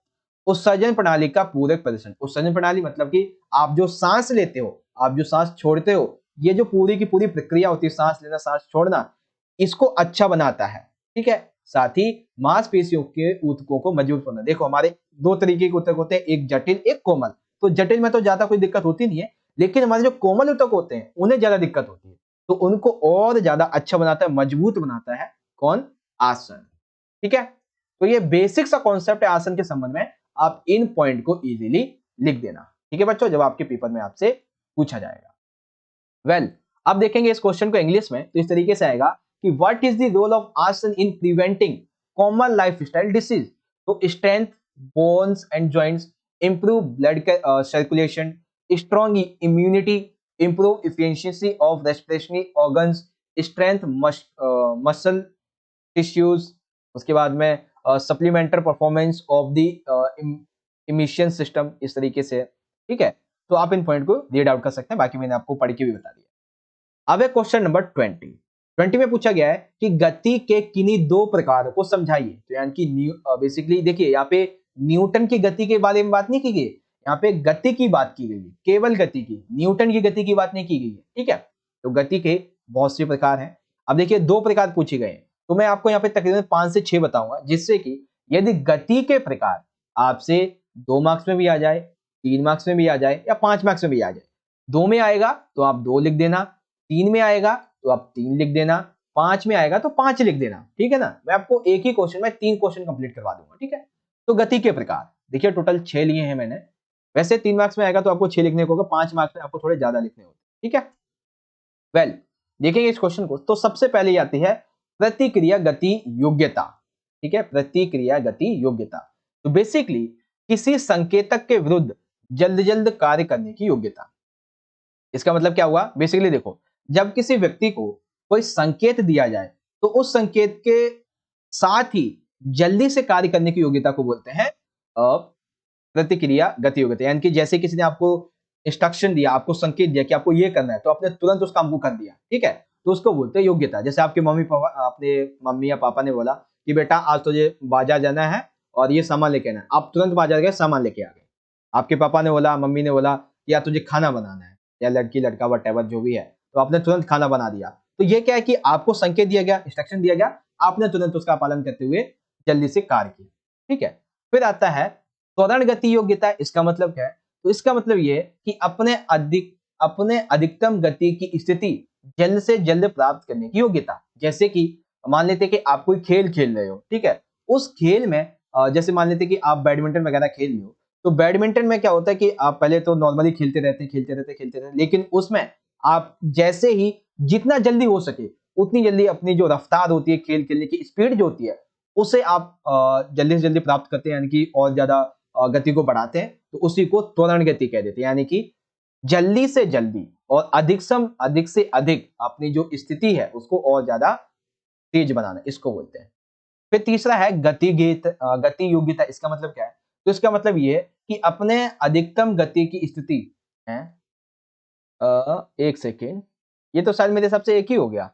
Speaker 1: उत्सर्जन प्रणाली का पूरक प्रदर्शन। उत्सर्जन प्रणाली मतलब कि आप जो सांस लेते हो, आप जो सांस छोड़ते हो, ये जो पूरी की पूरी प्रक्रिया होती है, सांस लेना सांस छोड़ना, इसको अच्छा बनाता है, ठीक है। साथ ही मांसपेशियों के ऊतकों को मजबूत करना। देखो हमारे दो तरीके के ऊतक होते हैं, एक जटिल एक कोमल। तो जटिल में तो ज्यादा कोई दिक्कत होती नहीं है, लेकिन हमारे जो कोमल ऊतक होते हैं उन्हें ज्यादा दिक्कत होती है, तो उनको और ज्यादा अच्छा बनाता है, मजबूत बनाता है कौन, आसन, ठीक है। तो ये बेसिक सा कॉन्सेप्ट है आसन के संबंध में, आप इन पॉइंट को इजीली लिख देना, ठीक है बच्चों, जब आपके पेपर में आपसे पूछा जाएगा। वेल अब देखेंगे इस क्वेश्चन को इंग्लिश में, तो इस तरीके से आएगा कि what is the role of asana in preventing common lifestyle disease. तो strength bones and joints, improve blood circulation, strong immunity, improve efficiency of respiratory organs, strength muscle tissues, उसके बाद में supplementary performance of the emission system, इस तरीके से, ठीक है। तो आप इन पॉइंट को रीड आउट कर सकते हैं, बाकी मैंने आपको पढ़ के भी बता दिया। अब है क्वेश्चन नंबर 20 में पूछा गया है कि गति के किन्हीं दो प्रकारों को समझाइए। तो यानी कि बेसिकली देखिए यहाँ पे न्यूटन की गति के बारे में बात नहीं की गई, यहाँ पे गति की बात की गई है, केवल गति की, न्यूटन की गति की बात नहीं की गई है, ठीक है। तो गति के बहुत से प्रकार हैं। अब देखिए दो प्रकार पूछे गए हैं, तो मैं आपको यहाँ पे तकरीबन 5 से 6 बताऊंगा, जिससे कि यदि गति के प्रकार आपसे 2 मार्क्स में भी आ जाए, 3 मार्क्स में भी आ जाए या 5 मार्क्स में भी आ जाए, 2 में आएगा तो आप 2 लिख देना, 3 में आएगा तो आप 3 लिख देना, 5 में आएगा तो 5 लिख देना, ठीक है ना। मैं आपको एक ही क्वेश्चन में 3 क्वेश्चन कंप्लीट करवा दूंगा, ठीक है। तो गति के प्रकार देखिए टोटल 6 लिए हैं मैंने, वैसे 3 मार्क्स में आएगा तो आपको 6 लिखने को होगा, 5 मार्क्स में आपको थोड़े ज्यादा लिखने होते, ठीक है। वेल देखेंगे इस क्वेश्चन को, तो सबसे पहले आती है प्रतिक्रिया गति योग्यता, ठीक है, प्रतिक्रिया गति योग्यता। तो बेसिकली किसी संकेतक के विरुद्ध जल्द जल्द कार्य करने की योग्यता। इसका मतलब क्या हुआ, बेसिकली देखो जब किसी व्यक्ति को कोई संकेत दिया जाए तो उस संकेत के साथ ही जल्दी से कार्य करने की योग्यता को बोलते हैं प्रतिक्रिया गति योग्यता। यानी कि जैसे किसी ने आपको इंस्ट्रक्शन दिया, आपको संकेत दिया कि आपको ये करना है, तो आपने तुरंत उस काम को कर दिया, ठीक है, तो उसको बोलते हैं योग्यता। जैसे आपके मम्मी पापा, अपने मम्मी या पापा ने बोला कि बेटा आज तुझे बाजार जाना है और ये सामान लेके आना है, आप तुरंत बाजार गए, सामान लेके आ गए। आपके पापा ने बोला, मम्मी ने बोला कि यार तुझे खाना बनाना है, या लड़की लड़का वटेवर जो भी है, तो आपने तुरंत खाना बना दिया। तो ये क्या है कि आपको संकेत दिया गया, इंस्ट्रक्शन दिया गया, आपने तुरंत उसका पालन करते हुए जल्दी से कार्य किया, ठीक है। फिर आता है त्वरण गति योग्यता। इसका मतलब क्या है, तो इसका मतलब ये कि अपने अधिकतम गति की स्थिति जल्द से जल्द प्राप्त करने की योग्यता। जैसे कि मान लेते हैं कि आप कोई खेल खेल रहे हो, ठीक है, उस खेल में जैसे मान लेते हैं कि आप बैडमिंटन वगैरह खेल रहे हो, तो बैडमिंटन में क्या होता है कि आप पहले तो नॉर्मली खेलते रहते, लेकिन उसमें आप जैसे ही जितना जल्दी हो सके उतनी जल्दी अपनी जो रफ्तार होती है, खेल खेलने की स्पीड जो होती है, उसे आप जल्दी से जल्दी प्राप्त करते हैं, यानी कि और ज्यादा गति को बढ़ाते हैं, तो उसी को त्वरण गति कह देते हैं। यानी कि जल्दी से जल्दी और अधिक से अधिक अपनी जो स्थिति है उसको और ज्यादा तेज बनाना, इसको बोलते हैं। फिर तीसरा है गति योग्यता। इसका मतलब क्या है, तो इसका मतलब ये है कि अपने अधिकतम गति की स्थिति है, एक सेकेंड, ये तो शायद मेरे हिसाब से एक ही हो गया।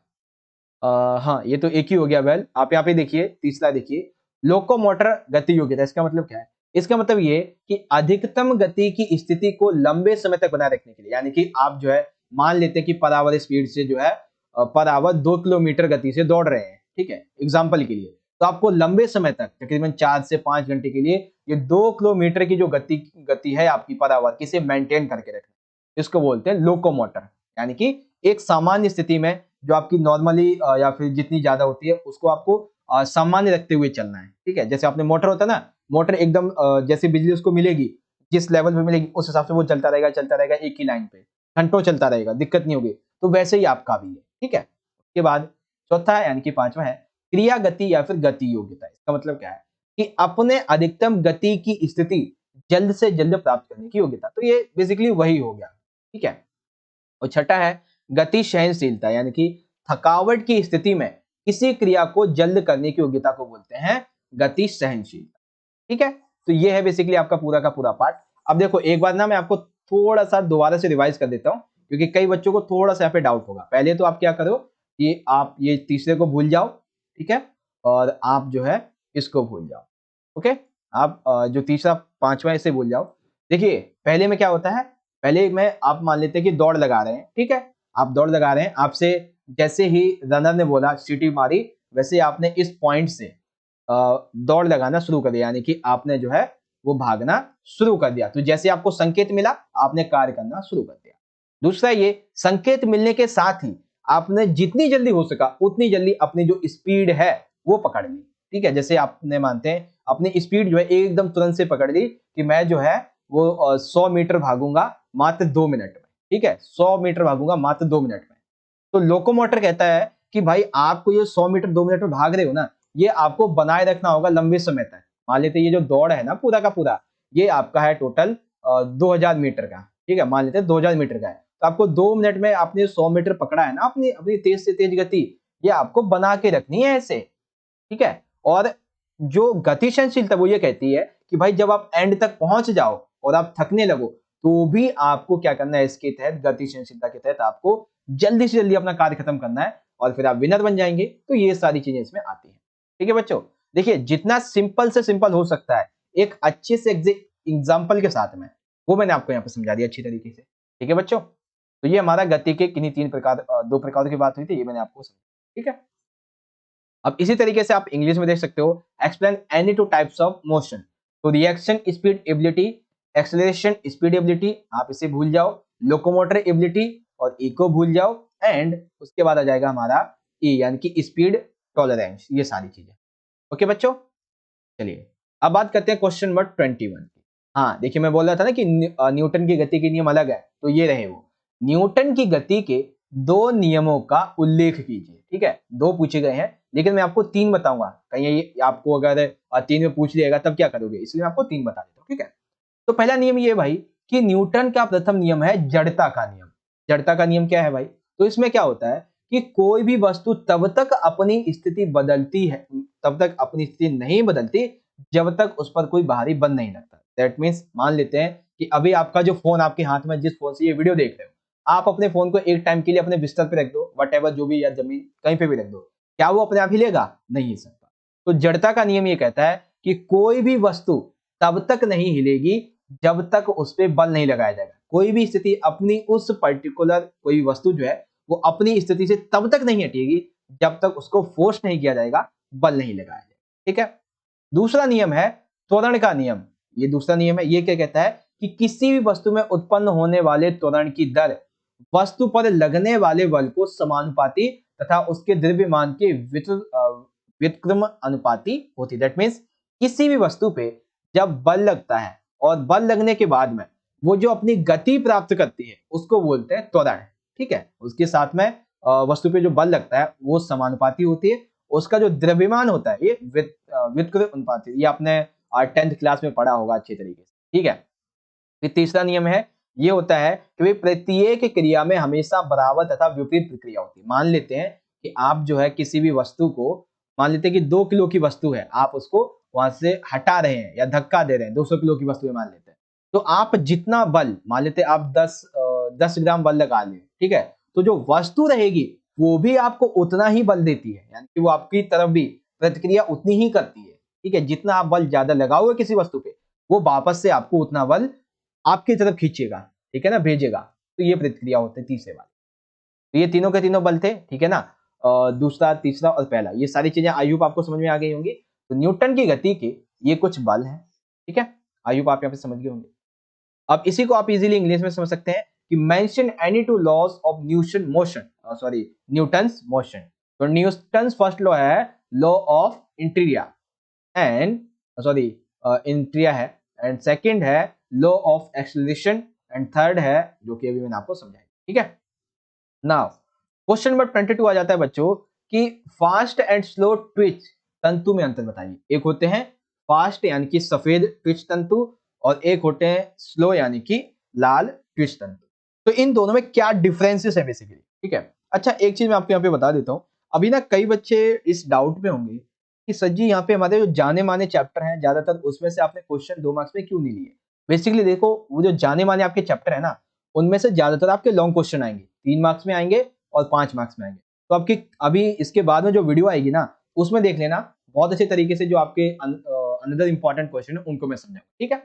Speaker 1: हाँ ये तो एक ही हो गया। वेल आप यहाँ पे देखिए, तीसरा देखिए लोकोमोटर गति योग्यता। इसका मतलब क्या है, इसका मतलब ये कि अधिकतम गति की स्थिति को लंबे समय तक बनाए रखने के लिए, यानी कि आप जो है मान लेते हैं कि पर आवर स्पीड से जो है पर आवर 2 किलोमीटर गति से दौड़ रहे हैं, ठीक है, एग्जाम्पल के लिए, तो आपको लंबे समय तक तकरीबन 4 से 5 घंटे के लिए ये 2 किलोमीटर की जो गति है आपकी पर आवर की, इसे मेंटेन करके रखना, इसको बोलते हैं लोकोमोटर। यानी कि एक सामान्य स्थिति में जो आपकी नॉर्मली या फिर जितनी ज्यादा होती है उसको आपको सामान्य रखते हुए चलना है। ठीक है, जैसे आपने मोटर होता है ना, मोटर एकदम जैसे बिजली उसको मिलेगी, जिस लेवल पे मिलेगी उस हिसाब से वो चलता रहेगा एक ही लाइन पे, घंटों चलता रहेगा, दिक्कत नहीं होगी। तो वैसे ही आपका भी है। ठीक है, उसके बाद चौथा यानी कि पांचवा है क्रिया गति या फिर गति योग्यता। इसका मतलब क्या है कि अपने अधिकतम गति की स्थिति जल्द से जल्द प्राप्त करने की योग्यता। तो ये बेसिकली वही हो गया। ठीक है, और छठा है गति सहनशीलता, यानी कि थकावट की स्थिति में किसी क्रिया को जल्द करने की योग्यता को बोलते हैं गति सहनशीलता। ठीक है, तो ये है बेसिकली आपका पूरा का पूरा पार्ट। अब देखो एक बार ना मैं आपको थोड़ा सा दोबारा से रिवाइज कर देता हूं, क्योंकि कई बच्चों को थोड़ा सा यहाँ पे डाउट होगा। पहले तो आप क्या करो कि आप ये तीसरे को भूल जाओ, ठीक है, और आप जो है इसको भूल जाओ। ओके, आप जो तीसरा पांचवा है इसे भूल जाओ। देखिए पहले में क्या होता है, पहले में आप मान लेते हैं कि दौड़ लगा रहे हैं। ठीक है, आप दौड़ लगा रहे हैं, आपसे जैसे ही रनर ने बोला सीटी मारी, वैसे आपने इस पॉइंट से दौड़ लगाना शुरू कर दिया, यानी कि आपने जो है वो भागना शुरू कर दिया। तो जैसे आपको संकेत मिला आपने कार्य करना शुरू कर दिया। दूसरा ये संकेत मिलने के साथ ही आपने जितनी जल्दी हो सका उतनी जल्दी अपनी जो स्पीड है वो पकड़ ली। ठीक है, जैसे आपने मानते हैं अपनी स्पीड जो है एकदम तुरंत से पकड़ ली कि मैं जो है वो 100 मीटर भागूंगा मात्र 2 मिनट में। ठीक है, 100 मीटर भागूंगा मात्र 2 मिनट में। तो लोकोमोटर कहता है कि भाई आपको ये 100 मीटर 2 मिनट में भाग रहे हो ना, ये आपको बनाए रखना होगा लंबे समय तक। मान लेते हैं ये जो दौड़ है ना पूरा का पूरा, ये आपका है टोटल 2000 मीटर का। ठीक है, मान लेते हैं 2000 मीटर का है, तो आपको 2 मिनट में आपने 100 मीटर पकड़ा है ना, अपनी अपनी तेज से तेज गति, ये आपको बना के रखनी है ऐसे। ठीक है, और जो गति सहनशीलता वो ये कहती है कि भाई जब आप एंड तक पहुंच जाओ और आप थकने लगो, तो भी आपको क्या करना है, इसके तहत गति सहनशीलता के तहत आपको जल्दी से जल्दी अपना कार्य खत्म करना है और फिर आप विनर बन जाएंगे। तो ये सारी चीजें इसमें आती हैं। ठीक है बच्चों, देखिए जितना सिंपल से सिंपल हो सकता है एक अच्छे से एग्जाम्पल के साथ में, वो मैंने आपको यहाँ पे समझा दिया अच्छी तरीके से। ठीक है बच्चों, तो ये हमारा गति के किन्हीं 3 प्रकार 2 प्रकार की बात हुई थी, ये मैंने आपको समझा। ठीक है, अब इसी तरीके से आप इंग्लिश में देख सकते हो, explain any two types of motion. तो reaction speed ability, acceleration speed ability, आप इसे भूल जाओ, लोकोमोटर एबिलिटी और ई को भूल जाओ, एंड उसके बाद आ जाएगा हमारा ई यानी कि स्पीड टॉलरेंस, ये सारी चीजें। ओके बच्चों, चलिए अब बात करते हैं क्वेश्चन नंबर 21 की। हाँ देखिए मैं बोल रहा था ना कि न्यूटन की गति के नियम अलग है, तो ये रहे वो। न्यूटन की गति के 2 नियमों का उल्लेख कीजिए। ठीक है, 2 पूछे गए हैं लेकिन मैं आपको 3 बताऊंगा, कहीं ये आपको अगर 3 में पूछ लिएगा तब क्या करोगे, इसलिए मैं आपको 3 बता देता हूँ। ठीक है, तो पहला नियम ये भाई कि न्यूटन का प्रथम नियम है जड़ता का नियम। जड़ता का नियम क्या है भाई, तो इसमें क्या होता है कि कोई भी वस्तु तब तक अपनी स्थिति बदलती है, तब तक अपनी स्थिति नहीं बदलती जब तक उस पर कोई बाहरी बल नहीं लगता। दैट मीन्स मान लेते हैं कि अभी आपका जो फोन आपके हाथ में, जिस फोन से ये वीडियो देख रहे हो, आप अपने फोन को एक टाइम के लिए अपने बिस्तर पे रख दो, वट जो भी, या जमीन कहीं पे भी रख दो, क्या वो अपने आप ही लेगा? नहीं हिल सकता। तो जड़ता का नियम ये कहता है कि कोई भी वस्तु तब तक नहीं हिलेगी जब तक उस पर बल नहीं लगाया जाएगा। कोई भी स्थिति अपनी उस पर्टिकुलर कोई वस्तु जो है वो अपनी स्थिति से तब तक नहीं हटेगी जब तक उसको फोर्स नहीं किया जाएगा, बल नहीं लगाया जाएगा। ठीक है, दूसरा नियम है त्वरण का नियम। ये दूसरा नियम है, ये क्या कहता है कि किसी भी वस्तु में उत्पन्न होने वाले त्वरण की दर वस्तु पर लगने वाले बल को समानुपाती तथा उसके द्रव्यमान के व्युत्क्रम अनुपाती होती है। दैट मीन्स किसी भी वस्तु पे जब बल लगता है और बल लगने के बाद में वो जो अपनी गति प्राप्त करती है उसको बोलते हैं त्वरण। ठीक है, उसके साथ में वस्तु पे जो बल लगता है वो समानुपाती होती है, उसका जो द्रव्यमान होता है ये व्युत्क्रम अनुपाती, ये आपने 10th क्लास में पढ़ा होगा अच्छे तरीके से। ठीक है, फिर तीसरा नियम है, ये होता है कि भाई प्रत्येक क्रिया में हमेशा बराबर तथा विपरीत प्रक्रिया होती है। मान लेते हैं कि आप जो है किसी भी वस्तु को, मान लेते हैं कि 2 किलो की वस्तु है, आप उसको वहां से हटा रहे हैं या धक्का दे रहे हैं, 200 किलो की वस्तु है मान लेते हैं, तो आप जितना बल, मान लेते हैं आप 10 ग्राम बल लगा ले, ठीक है, तो जो वस्तु रहेगी वो भी आपको उतना ही बल देती है, यानी कि वो आपकी तरफ भी प्रतिक्रिया उतनी ही करती है। ठीक है, जितना आप बल ज्यादा लगाओगे किसी वस्तु पे, वो वापस से आपको उतना बल आपकी तरफ खींचेगा, ठीक है ना, भेजेगा। तो ये प्रतिक्रिया होते हैं तीसरे वाले। तो ये तीनों के तीनों बल थे, ठीक है ना, दूसरा, तीसरा और पहला, ये सारी चीजें आई होप आपको समझ में आ गई होंगी। तो न्यूटन की गति के ये कुछ बल हैं, ठीक है, आई होप आप यहाँ पे समझ गए होंगे। अब इसी को आप इजीली इंग्लिश में समझ सकते हैं कि mention any two laws of Newton motion, sorry Newton's motion. तो न्यूटन्स फर्स्ट लॉ है लॉ ऑफ इंटीरिया एंड सॉरी इंटीरिया है, एंड सेकंड है law of acceleration, and third है जो कि अभी मैंने आपको समझाया। ठीक है, नाउ क्वेश्चन नंबर 22 आ जाता है बच्चों कि फास्ट एंड स्लो ट्विच तंतु में अंतर बताइए। एक होते हैं फास्ट यानी कि सफेद ट्विच तंतु, और एक होते हैं स्लो यानी कि लाल ट्विच तंतु। तो इन दोनों में क्या डिफरेंसेस है बेसिकली, ठीक है। अच्छा, एक चीज मैं आपको यहाँ पे बता देता हूँ। अभी ना कई बच्चे इस डाउट में होंगे कि सर जी यहाँ पे हमारे जो जाने माने चैप्टर हैं ज्यादातर, उसमें से आपने क्वेश्चन 2 मार्क्स में क्यों नहीं लिए। बेसिकली देखो, वो जो जाने माने आपके चैप्टर है ना, उनमें से ज्यादातर आपके लॉन्ग क्वेश्चन आएंगे, 3 मार्क्स में आएंगे और 5 मार्क्स में आएंगे। तो आपकी अभी इसके बाद में जो वीडियो आएगी ना, उसमें देख लेना बहुत अच्छे तरीके से जो आपके अनदर इंपॉर्टेंट क्वेश्चन है उनको मैं समझाऊंगा। ठीक है,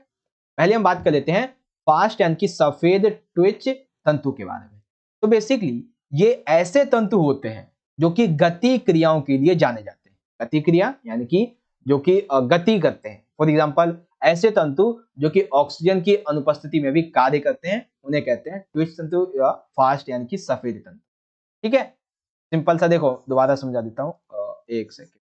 Speaker 1: पहले हम बात कर लेते हैं फास्ट यानी कि सफेद ट्विच तंतु के बारे में। तो बेसिकली ये ऐसे तंतु होते हैं जो कि गति क्रियाओं के लिए जाने जाते हैं। गति क्रिया यानी कि जो कि गति करते हैं। फॉर एग्जांपल ऐसे तंतु जो कि ऑक्सीजन की अनुपस्थिति में भी कार्य करते हैं, उन्हें कहते हैं ट्विच तंतु या फास्ट यानी कि सफेद तंतु। ठीक है, सिंपल सा देखो, दोबारा समझा देता हूँ, एक सेकेंड।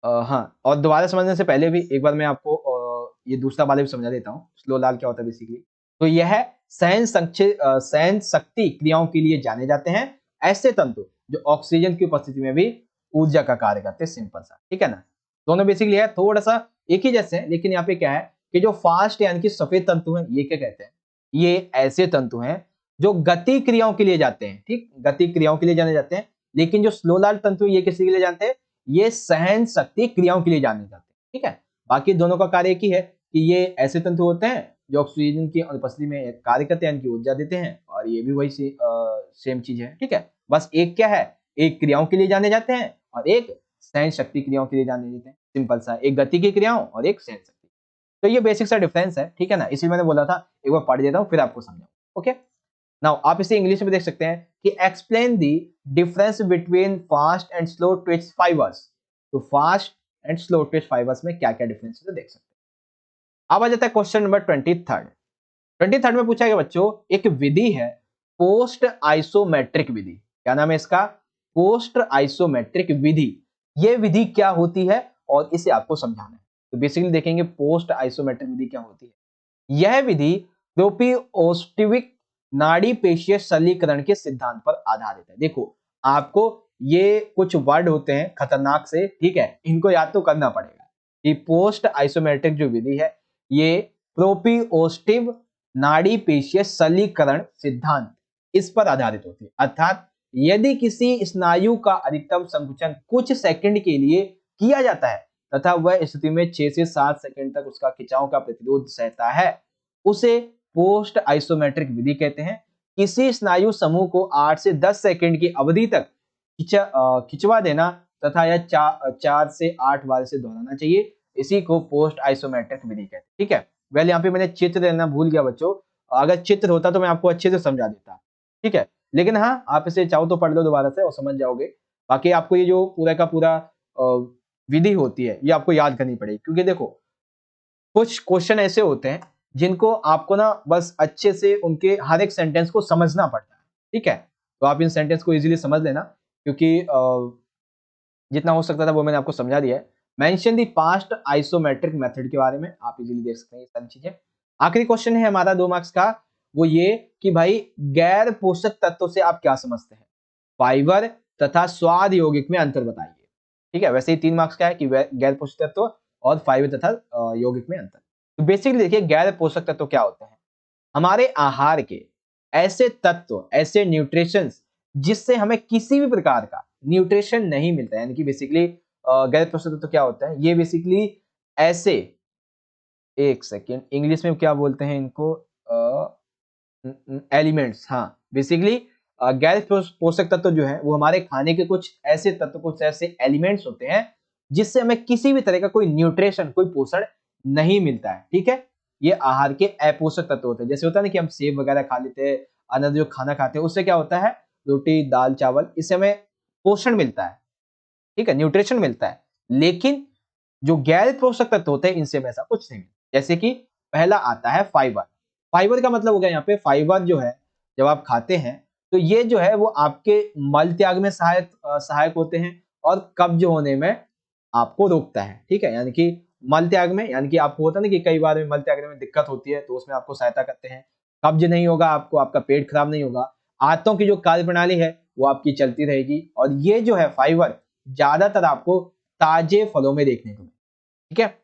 Speaker 1: हाँ, और दोबारा समझने से पहले भी एक बार मैं आपको ये दूसरा वाले भी समझा देता हूँ, स्लो लाल क्या होता है बेसिकली। तो यह सहन शक्ति क्रियाओं के लिए जाने जाते हैं ऐसे तंतु जो ऑक्सीजन की उपस्थिति में भी ऊर्जा का कार्य करते हैं। सिंपल सा, ठीक है ना। दोनों बेसिकली है थोड़ा सा एक ही जैसे हैं, लेकिन यहाँ पे क्या है कि जो फास्ट यानी कि सफेद तंतु हैं, ये क्या कहते हैं, ये ऐसे तंतु हैं जो गति क्रियाओं के लिए जाते हैं। ठीक, गति क्रियाओं के लिए जाने जाते हैं। लेकिन जो स्लो लाल तंतु ये किसी के लिए जानते हैं, ये सहन शक्ति क्रियाओं के लिए जाने जाते हैं। ठीक है, बाकी दोनों का कार्य एक ही है कि ये ऐसे तंतु होते हैं जो ऑक्सीजन की अनुपस्थिति में कार्य करते हैं, इनकी ऊर्जा देते हैं, और ये भी वही सेम चीज है। ठीक है, बस एक क्या है, एक क्रियाओं के लिए जाने जाते हैं और एक सहन शक्ति क्रियाओं के लिए जाने जाते हैं। सिंपल सा, एक गति की क्रियाओं और एक सहन शक्ति। तो ये बेसिक सा डिफरेंस है। ठीक है ना, इसी मैंने बोला था एक बार पढ़ देता हूँ फिर आपको समझाऊं। ओके, नाउ आप इसे इंग्लिश में देख सकते हैं कि explain the difference between fast and slow twitch fibres. तो fast and slow twitch fibres में क्या क्या डिफरेंस है देख सकते हैं। अब आ जाता है क्वेश्चन नंबर 23 में पूछा गया बच्चों, एक विधि है पोस्ट आइसोमेट्रिक विधि। क्या नाम है इसका, पोस्ट आइसोमेट्रिक विधि। ये विधि क्या होती है और इसे आपको समझाना है। तो बेसिकली देखेंगे पोस्ट आइसोमेट्रिक विधि क्या होती है। यह विधि प्रोपिओस्टिविक नाड़ी पेशीय सरलीकरण के सिद्धांत पर आधारित है। देखो, आपको ये कुछ वर्ड होते हैं खतरनाक से, ठीक है, इनको याद तो करना पड़ेगा कि पोस्ट आइसोमेट्रिक जो विधि है ये प्रोपिओस्टिव नाड़ी पेशीय सरलीकरण सिद्धांत इस पर आधारित होती है। अर्थात यदि किसी स्नायु का अधिकतम संकुचन कुछ सेकंड के लिए किया जाता है तथा वह स्थिति में 6 से 7 सेकंड तक उसका खिंचाव का प्रतिरोध सहता है, उसे पोस्ट आइसोमेट्रिक विधि कहते हैं। किसी स्नायु समूह को 8 से 10 सेकंड की अवधि तक खिंचवा देना तथा यह 4 से 8 बार से दोहराना चाहिए, इसी को पोस्ट आइसोमेट्रिक विधि कहते हैं। ठीक है, वेल यहाँ पे मैंने चित्र देना भूल गया बच्चों, अगर चित्र होता तो मैं आपको अच्छे से समझा देता। ठीक है, लेकिन हाँ, आप इसे चाहो तो पढ़ लो दोबारा से और समझ जाओगे। बाकी आपको ये जो पूरा का पूरा विधि होती है ये आपको याद करनी पड़ेगी, क्योंकि देखो कुछ क्वेश्चन ऐसे होते हैं जिनको आपको ना बस अच्छे से उनके हर एक सेंटेंस को समझना पड़ता है। ठीक है, तो आप इन सेंटेंस को इजीली समझ लेना, क्योंकि जितना हो सकता था वो मैंने आपको समझा दिया है। Mention the past isometric method के बारे में आप इजीली देख सकते हैं ये सारी चीजें। आखिरी क्वेश्चन है हमारा 2 मार्क्स का, वो ये कि भाई गैर पोषक तत्वों से आप क्या समझते हैं, फाइबर तथा स्वाद यौगिक में अंतर बताइए। ठीक है, वैसे ही 3 मार्क्स का है कि गैर पोषक तत्व और फाइबर तथा यौगिक में अंतर। तो बेसिकली देखिए गैर पोषक तत्व क्या होते हैं, हमारे आहार के ऐसे तत्व, ऐसे न्यूट्रिशंस जिससे हमें किसी भी प्रकार का न्यूट्रिशन नहीं मिलता है। यानी कि बेसिकली गैर पोषक तत्व क्या होता है, ये बेसिकली ऐसे, एक सेकेंड, इंग्लिश में क्या बोलते हैं इनको, एलिमेंट्स। हाँ, बेसिकली गैर पोषक तत्व जो है वो हमारे खाने के कुछ ऐसे तत्व, कुछ ऐसे एलिमेंट्स होते हैं जिससे हमें किसी भी तरह का कोई न्यूट्रिशन, कोई पोषण नहीं मिलता है। ठीक है, ये आहार के अपोषक तत्व होते हैं। जैसे होता है ना कि हम सेब वगैरह खा लेते हैं, अनाज जो खाना खाते हैं, उससे क्या होता है, रोटी दाल चावल, इससे हमें पोषण मिलता है, ठीक है, न्यूट्रिशन मिलता है। लेकिन जो गैर पोषक तत्व होते हैं इनसे में ऐसा कुछ नहीं है। जैसे कि पहला आता है फाइबर। फाइबर का मतलब हो गया यहाँ पे, फाइबर जो है जब आप खाते हैं तो ये जो है वो आपके मल त्याग में सहायक होते हैं और कब्ज होने में आपको रोकता है। ठीक है, यानी कि मल त्याग में, यानी कि आपको होता है ना कि कई बार मल त्यागने में दिक्कत होती है तो उसमें आपको सहायता करते हैं। कब्ज नहीं होगा आपको, आपका पेट खराब नहीं होगा, आंतों की जो कार्य प्रणाली है वो आपकी चलती रहेगी। और ये जो है फाइबर ज्यादातर आपको ताजे फलों में देखने को मिलेगा। ठीक है,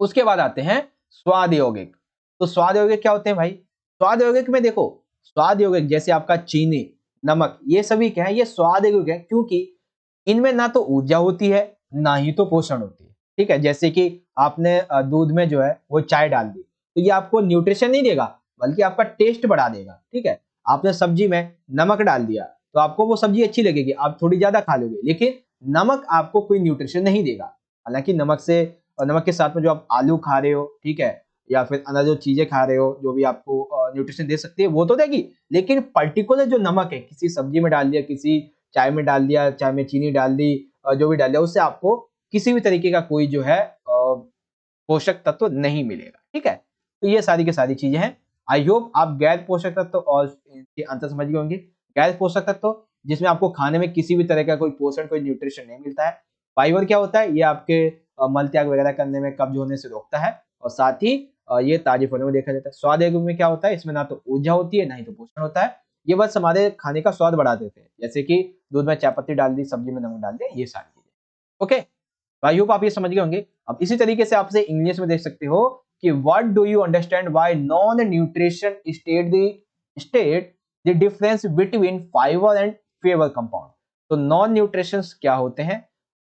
Speaker 1: उसके बाद आते हैं स्वाद यौगिक। तो स्वाद यौगिक क्या होते हैं भाई? स्वाद यौगिक में देखो, स्वाद यौगिक जैसे आपका चीनी, नमक, ये सभी क्या है, ये स्वाद यौगिक है, क्योंकि इनमें ना तो ऊर्जा होती है ना ही तो पोषण होती है। ठीक है, जैसे कि आपने दूध में जो है वो चाय डाल दी तो ये आपको न्यूट्रिशन नहीं देगा बल्कि आपका टेस्ट बढ़ा देगा। ठीक है, आपने सब्जी में नमक डाल दिया तो आपको वो सब्जी अच्छी लगेगी, आप थोड़ी ज्यादा खा लोगे, लेकिन नमक आपको कोई न्यूट्रिशन नहीं देगा। हालांकि नमक से, और नमक के साथ में जो आप आलू खा रहे हो, ठीक है, या फिर अदर जो चीजें खा रहे हो जो भी आपको न्यूट्रिशन दे सकती है वो तो देगी, लेकिन पर्टिकुलर जो नमक है किसी सब्जी में डाल दिया, किसी चाय में डाल दिया, चाय में चीनी डाल दी, जो भी डाल दिया, उससे आपको किसी भी तरीके का कोई जो है पोषक तत्व नहीं मिलेगा। ठीक है, तो ये सारी की सारी चीजें हैं। आई होप आप गैर पोषक तत्व और इनके अंतर समझ गए होंगे। गैर पोषक तत्व जिसमें आपको खाने में किसी भी तरह का कोई पोषण, कोई न्यूट्रिशन नहीं मिलता है। फाइबर क्या होता है, ये आपके मल त्याग वगैरह करने में, कब्ज होने से रोकता है, और साथ ही ये ताजे फलों में देखा जाता है। स्वाद यौगिक में क्या होता है, इसमें ना तो ऊर्जा होती है ना ही तो पोषण होता है, ये बस हमारे खाने का स्वाद बढ़ा देते हैं, जैसे कि दूध में चाय पत्ती डाल दी, सब्जी में नमक डाल दिया, ये सारी चीजें। ओके, आई होप आप ये समझ गए होंगे। अब इसी तरीके से आपसे इंग्लिश में देख सकते हो कि what do you understand why non nutrition state the difference between fibre and flavour compound. तो नॉन न्यूट्रिशंस क्या होते हैं,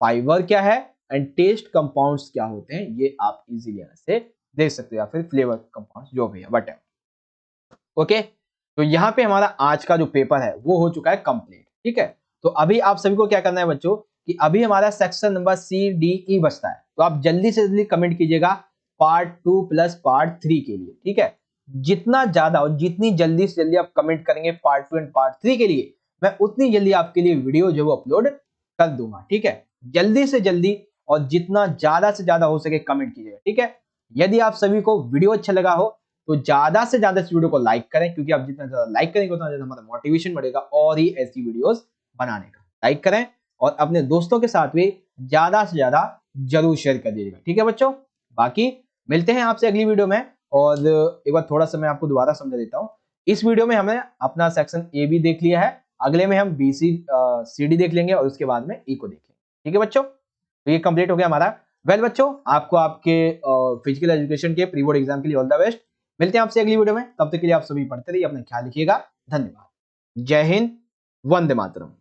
Speaker 1: फाइबर क्या है, एंड टेस्ट कंपाउंड्स क्या होते हैं, ये आप इजीली से देख सकते हो, या फिर फ्लेवर कंपाउंड्स जो भी है वट एवर। ओके, तो यहाँ पे हमारा आज का जो पेपर है वो हो चुका है कंप्लीट। ठीक है, तो अभी आप सभी को क्या करना है बच्चों, कि अभी हमारा section number C D E बचता है, तो आप जल्दी से जल्दी कमेंट कीजिएगा पार्ट 2 प्लस पार्ट 3 के लिए। ठीक है, जितना ज्यादा और जितनी जल्दी से जल्दी आप कमेंट करेंगे पार्ट 2 एंड पार्ट 3 के लिए, मैं उतनी जल्दी आपके लिए वीडियो जो वो अपलोड कर दूंगा। ठीक है, जल्दी से जल्दी और जितना ज्यादा से ज्यादा हो सके कमेंट कीजिएगा। ठीक है, यदि आप सभी को वीडियो अच्छा लगा हो तो ज्यादा से ज्यादा इस वीडियो को लाइक करें, क्योंकि आप जितना ज्यादा लाइक करेंगे उतना ज्यादा हमारा मोटिवेशन बढ़ेगा और ही ऐसी वीडियोस बनाने का। लाइक करें और अपने दोस्तों के साथ भी ज्यादा से ज्यादा जरूर शेयर कर दीजिएगा। ठीक है बच्चों, बाकी मिलते हैं आपसे अगली वीडियो में। और एक बार थोड़ा सा मैं आपको दोबारा समझा देता हूँ। इस वीडियो में हमने अपना सेक्शन ए भी देख लिया है, अगले में हम बी सी डी देख लेंगे और उसके बाद में ई को देख लेंगे। ठीक है बच्चों, तो ये कंप्लीट हो गया हमारा। वेल बच्चों, आपको आपके फिजिकल एजुकेशन के प्री बोर्ड एग्जाम के लिए ऑल द बेस्ट। मिलते हैं आपसे अगली वीडियो में, तब तक के लिए आप सभी पढ़ते रहिए, अपना ख्याल रखिएगा। धन्यवाद। जय हिंद, वंदे मातरम।